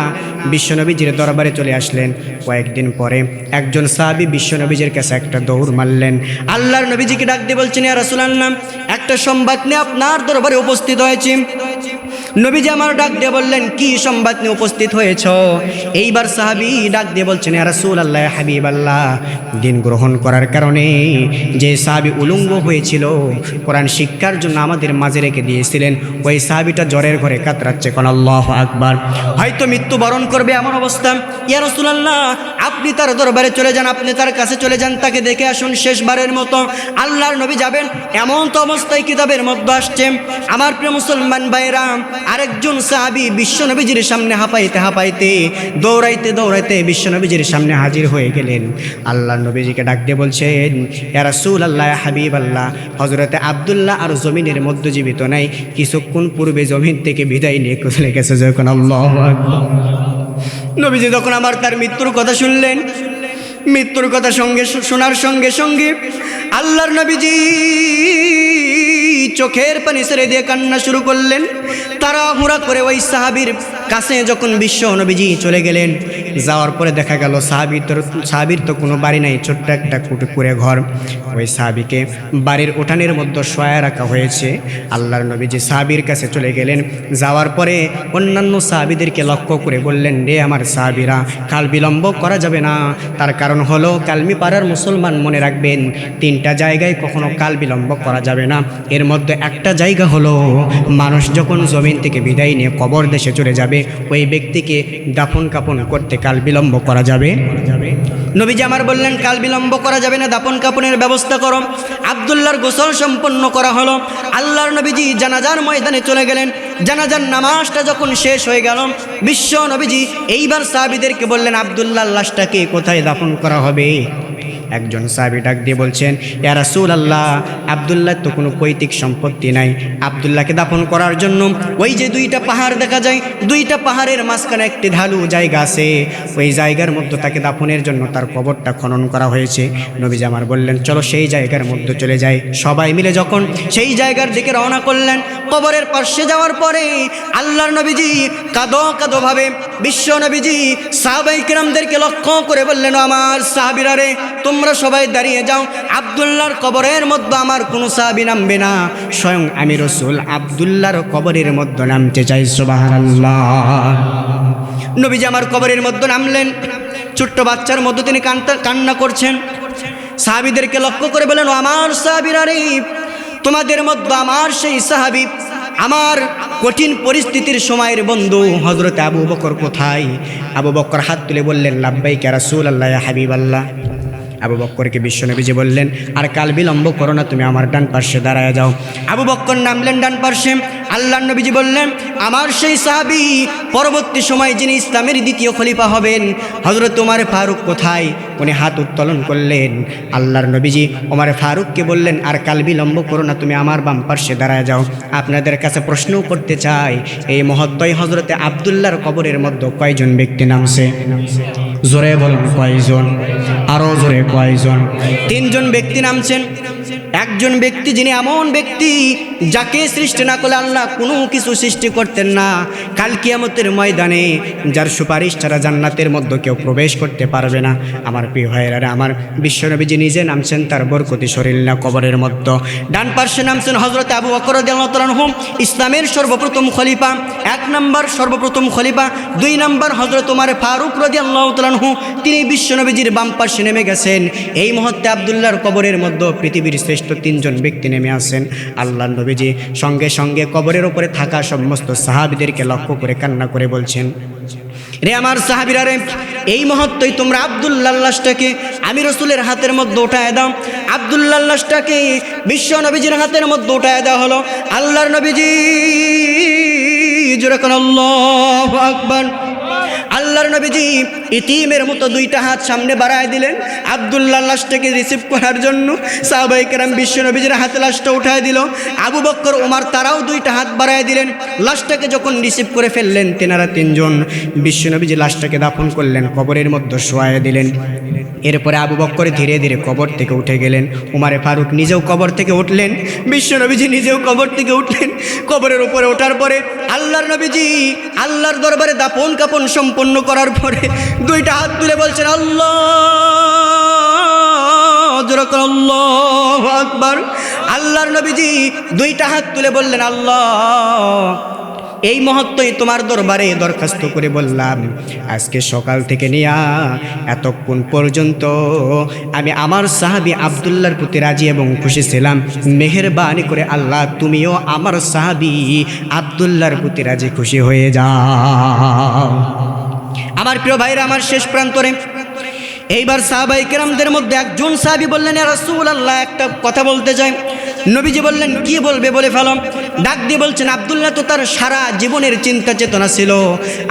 বিশ্বনবীজির দরবারে চলে আসলেন। কয়েকদিন পরে একজন সাহাবী বিশ্বনবীজির কাছে একটা দৌড় মারলেন। আল্লাহর নবীজিকে ডাক দিয়ে বলছেন, ইয়া রাসূলুল্লাহ, একটা সংবাদ নিয়ে আপনার দরবারে উপস্থিত হয়েছি। নবীজি আমার ডাক দিয়ে বললেন, কি সংবাদ নিয়ে উপস্থিত হয়েছ? এইবার সাহাবী ডাক দিয়ে বলছেন, ইয়া রাসূলুল্লাহ, ইয়া হাবিবাল্লাহ, দিন গ্রহণ করার কারণে যে সাহাবী উলঙ্গ হয়েছিল, কোরআন শিক্ষার জন্য আমাদের মাঝে রেখে দিয়েছিলেন, ওই সাহাবীটা জ্বরের ঘরে কাতরাচ্ছে, কোন আল্লাহু আকবার, হয়তো মৃত্যুবরণ করবে এমন অবস্থা। ইয়া রাসূলুল্লাহ, আপনি তার দরবারে চলে যান, আপনি তার কাছে চলে যান, তাকে দেখে আসুন শেষবারের মতো। আল্লাহর নবী যাবেন এমন তো অবস্থায় কিতাবের মধ্যে আসছে। আমার প্রিয় মুসলমান ভাইরা, আরেকজন সাহাবী বিশ্বনবীজির সামনে হাঁপাইতে হাঁপাইতে, দৌড়াইতে দৌড়াইতে বিশ্বনবীজির সামনে হাজির হয়ে গেলেন। আল্লাহর নবীজিকে ডাক দিয়ে বলছেন, ইয়া রাসূলুল্লাহ, ইয়া হাবিবাল্লাহ, হযরতে আব্দুল্লাহ আর জমিনের মধ্যে জীবিত নাই, কিছুক্ষণ পূর্বে জমিন থেকে বিদায় নিয়ে চলে গেছে। যখন আল্লাহু আকবার, নবীজি যখন আমার তার মৃত্যুর কথা শুনলেন, মৃত্যুর কথা শোনার সঙ্গে সঙ্গে আল্লাহর নবীজি চোখের পানি ছেড়ে দিয়ে কান্না শুরু করলেন। তাড়াহুড়া করে ওই সাহাবীর কাছে যখন বিশ্ব নবীজি চলে গেলেন, যাওয়ার পরে দেখা গেল সাহাবীর তো কোনো বাড়ি নাই, ছোট্ট একটা কুটকুরে ঘর। ওই সাহাবীকে বাড়ির উঠানের মধ্যে শোয়া রাখা হয়েছে। আল্লাহর নবীজি সাহাবীর কাছে চলে গেলেন। যাওয়ার পরে অন্যান্য সাহাবীদেরকে লক্ষ্য করে বললেন, রে আমার সাহাবীরা, কাল বিলম্ব করা যাবে না। তার কারণ হলো, কালমি পাড়ার মুসলমান মনে রাখবেন, 3টা জায়গায় কখনো কাল বিলম্ব করা যাবে না। এর মধ্যে একটা জায়গা হলো, মানুষ যখন জমিন থেকে বিদায় নিয়ে কবর দেশে চলে যাবে, ওই ব্যক্তিকে দাফন কাফন করতে কাল বিলম্ব করা যাবে। নবীজি আমার বললেন, কাল বিলম্ব করা যাবে না, দাফন কাফনের ব্যবস্থা করো। আব্দুল্লাহর গোসল সম্পন্ন করা হলো। আল্লাহর নবীজি জানাজার ময়দানে চলে গেলেন। জানাজার নামাজটা যখন শেষ হয়ে গেল, বিশ্ব নবীজি এইবার সাহাবীদেরকে বললেন, আব্দুল্লাহর লাশটাকে কোথায় দাফন করা হবে? একজন সাহাবী ডাক দিয়ে বলছেন, ইয়া রাসূলুল্লাহ, আব্দুল্লাহ তো কোনো পৈতৃক সম্পত্তি নাই, আব্দুল্লাহকে দাফন করার জন্য ওই যে 2টা পাহাড় দেখা যায়, 2টা পাহাড়ের মাঝখানে একটি ঢালু জায়গা আছে, ওই জায়গার মধ্যে তাকে দাফনের জন্য তার কবরটা খনন করা হয়েছে। নবীজি আমার বললেন, চলো সেই জায়গার মধ্যে চলে যাই। সবাই মিলে যখন সেই জায়গার দিকে রওনা করলেন, কবরের পাশে যাওয়ার পরে আল্লাহর নবীজি কাঁদো কাঁদো ভাবে বিশ্ব নবীজি সাহাবায়ে কেরামদেরকে লক্ষ্য করে বললেন, আমার সাহাবীরা রে, তোমরা সবাই দাঁড়িয়ে যাও, আব্দুল্লাহর কবরের মধ্যে আমার কোনো সাহাবী নামবে না, স্বয়ং আমি রাসূল আব্দুল্লাহর কবরের মধ্যে নামতে চাই। সুবহানাল্লাহ। নবীজি আমার কবরের মধ্যে নামলেন। ছোট্ট বাচ্চার মধ্যে তিনি কান্না করছেন। সাহাবীদেরকে লক্ষ্য করে বলেন, আমার সাহাবীরা রে, তোমাদের মধ্যে আমার সেই সাহাবী, আমার কঠিন পরিস্থিতির সময়ের বন্ধু হযরতে আবু বকর কোথায়? আবু বকর হাত তুলে বললেন, লাব্বাইক ইয়া রাসূলুল্লাহ, ইয়া হাবিবাল্লাহ। আবু বক্করকে বিশ্বনবীজি বললেন, আর কাল বিলম্ব করো না, তুমি আমার ডান পার্শ্বে দাঁড়ায় যাও। আবু বক্কর নামলেন ডান পার্শ্বে। আল্লাহর নবীজি বললেন, আমার সেই সাহাবী, পরবর্তী সময় যিনি ইসলামের দ্বিতীয় খলিফা হবেন, হযরত ওমর ফারুক কোথায়? উনি হাত উত্তোলন করলেন। আল্লাহর নবীজি ওমর ফারুককে বললেন, আর কাল বিলম্ব করো না, তুমি আমার বাম পার্শ্বে দাঁড়ায় যাও। আপনাদের কাছে প্রশ্ন করতে চাই, এই মহত্তই হযরতে আব্দুল্লাহর কবরের মধ্যে কয়জন ব্যক্তি নামছে? জোরে বলুন, কয়জন? আরো জোরে, কয়জন? 3জন ব্যক্তি নামছেন। একজন ব্যক্তি যিনি এমন ব্যক্তি যাকে সৃষ্টি না করলে আল্লাহ কোনো কিছু সৃষ্টি করতেন না, কাল কিয়ামতের ময়দানে যার সুপারিশ ছাড়া জান্নাতের মধ্যে কেউ প্রবেশ করতে পারবে না। আমার প্রিয় ভাইয়েরা, আমার বিশ্বনবীজি নিজে নামছেন তার বরকতি শরীর না কবরের মধ্যে। ডান পার্শ্বে নামছেন হযরত আবু বকর রাদিয়াল্লাহু তাআলা আনহু, ইসলামের সর্বপ্রথম খলিফা, 1 নম্বর সর্বপ্রথম খলিফা। 2 নম্বর হযরত ওমর ফারুক রাদিয়াল্লাহু তাআলা আনহু, তিনি বিশ্বনবীজির বাম পাশে নেমে গেছেন। এই মুহূর্তে আব্দুল্লাহর কবরের মধ্যে পৃথিবীর শ্রেষ্ঠ 3 জন ব্যক্তি নেমে আসেন। আল্লাহর নবীজি সঙ্গে সঙ্গে কবরের উপরে থাকা সমস্ত সাহাবীদেরকে লক্ষ্য করে কান্না করে বলছেন, রে আমার সাহাবীরা রে, এই মুহূর্তেই তোমরা আব্দুল্লাহর লাশটাকে আমি রাসূলের হাতের মধ্যে উঠায় দাও। আব্দুল্লাহর লাশটাকে বিশ্ব নবীজির হাতের মধ্যে উঠায় দেওয়া হলো। আল্লাহর নবীজি জোরে কোন আল্লাহু আকবার। আল্লাহর নবীজি ইতিমের মতো 2টা হাত সামনে বাড়ায় দিলেন আব্দুল্লাহর লাশটাকে রিসিভ করার জন্য। সাহাবায়ে কেরাম বিশ্ব নবীজির হাতে লাশটা উঠায় দিল। আবু বকর ওমর তারাও 2টা হাত বাড়ায় দিলেন। লাশটাকে যখন রিসিভ করে ফেললেন তেনারা 3 জন, বিশ্ব নবীজি লাশটাকে দাফন করলেন, কবরের মধ্যে শোয়ায় দিলেন। এরপরে আবু বকর ধীরে ধীরে কবর থেকে উঠে গেলেন। উমারে ফারুক নিজেও কবর থেকে উঠলেন, বিশ্ব নবীজি নিজেও কবর থেকে উঠলেন। কবরের উপরে ওঠার পরে আল্লাহর নবীজি আল্লাহর দরবারে দাফন কাফন সম্পন্ন করার পরে 2টা হাত তুলে বলছেন আল্লাহ, জোরে করে আল্লাহু আকবার। আল্লাহর নবীজি 2টা হাত তুলে বললেন, আল্লাহ, এই মুহূর্তেই তোমার দরবারে দরখাস্ত করে বললাম, আজকে সকাল থেকে নিয়ে এতক্ষণ পর্যন্ত আমি আমার সাহাবী আব্দুল্লাহর প্রতি রাজি এবং খুশি ছিলাম। মেহেরবানি করে আল্লাহ তুমিও আমার সাহাবী আব্দুল্লাহর প্রতি রাজি খুশি হয়ে যাও। আমার প্রিয় ভাইরা, আমার শেষ প্রান্তরে এইবার সাহাবায়ে কেরামদের মধ্যে একজন সাহাবী বললেন, ইয়া রাসূলুল্লাহ, একটা কথা বলতে চাই। নবীজি বললেন, কি বলবে বলে ফেলো। ডাক দিয়ে বলছেন, আব্দুল্লাহ তো তার সারা জীবনের চিন্তা চেতনা ছিল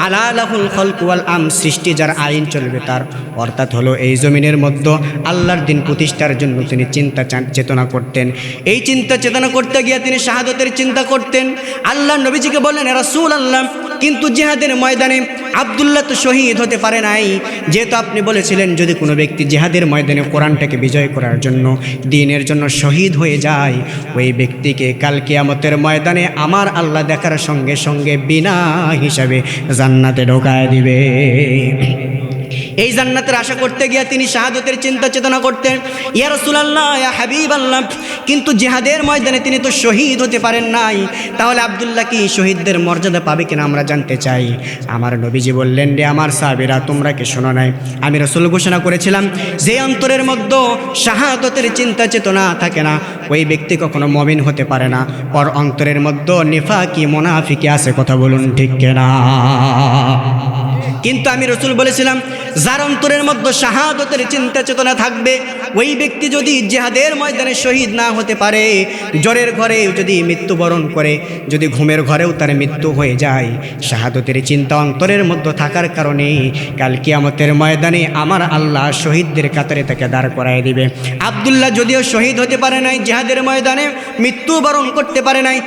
আলা লাহুল খালকু ওয়াল আম, সৃষ্টি যার আইন চলবে তার, অর্থাৎ হলো এই জমিনের মধ্যে আল্লাহর দিন প্রতিষ্ঠার জন্য তিনি চিন্তা চেতনা করতেন। এই চিন্তা চেতনা করতে গিয়ে তিনি শাহাদাতের চিন্তা করতেন। আল্লাহ নবীজিকে বললেন, ইয়া রাসূলুল্লাহ, কিন্তু জিহাদের ময়দানে আব্দুল্লাহ তো শহীদ হতে পারে নাই, যেহেতু আপনি বলেছিলেন যদি কোনো ব্যক্তি জিহাদের ময়দানে কোরআনটাকে বিজয় করার জন্য, দ্বীনের জন্য শহীদ হয়ে যায়, ওই ব্যক্তিকে কাল কিয়ামতের ময়দানে আমার আল্লাহ দেখার সঙ্গে সঙ্গে বিনা হিসাবে জান্নাতে ঢোকায় দিবে। এই জান্নাতের আশা করতে গিয়ে তিনি শাহাদাতের চিন্তা চেতনা করতেন। ইয়া রাসূলুল্লাহ, ইয়া হাবিবাল্লাহ, কিন্তু জিহাদের ময়দানে তিনি তো শহীদ হতে পারেন নাই, তাহলে আব্দুল্লাহ কি শহীদদের মর্যাদা পাবে কিনা আমরা জানতে চাই। আমার নবীজি বললেন, রে আমার সাহাবীরা, তোমরা কি শোনো নাই, আমি রাসূল ঘোষণা করেছিলাম যে অন্তরের মধ্যে শাহাদাতের চিন্তা চেতনা থাকে না, ওই ব্যক্তি কখনো মুমিন হতে পারে না। ওর অন্তরের মধ্যে নিফাকি মুনাফিকি আছে, কথা বলুন ঠিক কিনা। কিন্তু আমি রাসূল বলেছিলাম, যার অন্তরের মধ্যে শাহাদাতের চিন্তা চেতনা থাকবে, ওই ব্যক্তি যদি জিহাদের ময়দানে শহীদ না হতে পারে, জ্বরের ঘরে যদি মৃত্যুবরণ করে, যদি ঘুমের ঘরেও তার মৃত্যু হয়ে যায়, শাহাদাতের চিন্তা অন্তরের মধ্যে থাকার কারণে কাল কিয়ামতের ময়দানে আমার আল্লাহ শহীদদের কাতারে তাকে দাঁড় করায় দিবে। আব্দুল্লাহ যদিও শহীদ হতে পারে নাই, জিহাদের ময়দানে মৃত্যুবরণ করতে পারে নাই,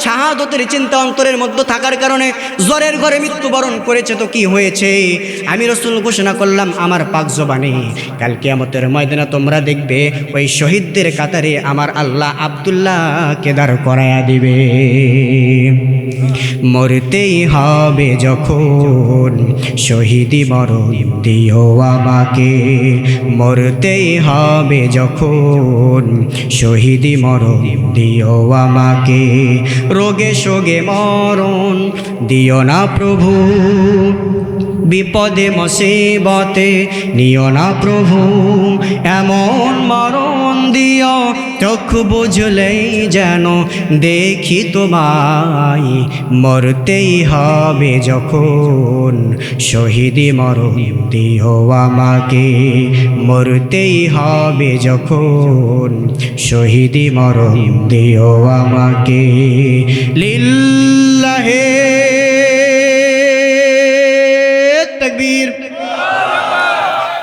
শাহাদাতের চিন্তা অন্তরের মধ্যে থাকার কারণে জ্বরের ঘরে মৃত্যুবরণ করেছে, তো কি হয়েছে? আমি রাসূল ঘোষণা করলাম আমার পাক জবানে, কাল কিয়ামতের ময়দানে তোমরা দেখবে ওই শহীদদের কাতারে আমার আল্লাহ আব্দুল্লাহকে দাঁড় করায়া দিবে। মরতেই হবে যখন শহীদি মরণ দিও আমাকে, মরতেই হবে যখন শহীদি মরণ দিও আমাকে, রোগে শোগে মরণ দিও না প্রভু, বিপদে মুসিবতে নিও না প্রভু, এমন মরণ দিও চোখ বুঝলেই যেন দেখি তোমায়, মরতেই হবে যখন শহীদি মরণ দিও আমাকে, মরতেই হবে যখন শহীদি মরণ দিও আমাকে। লিল্লাহে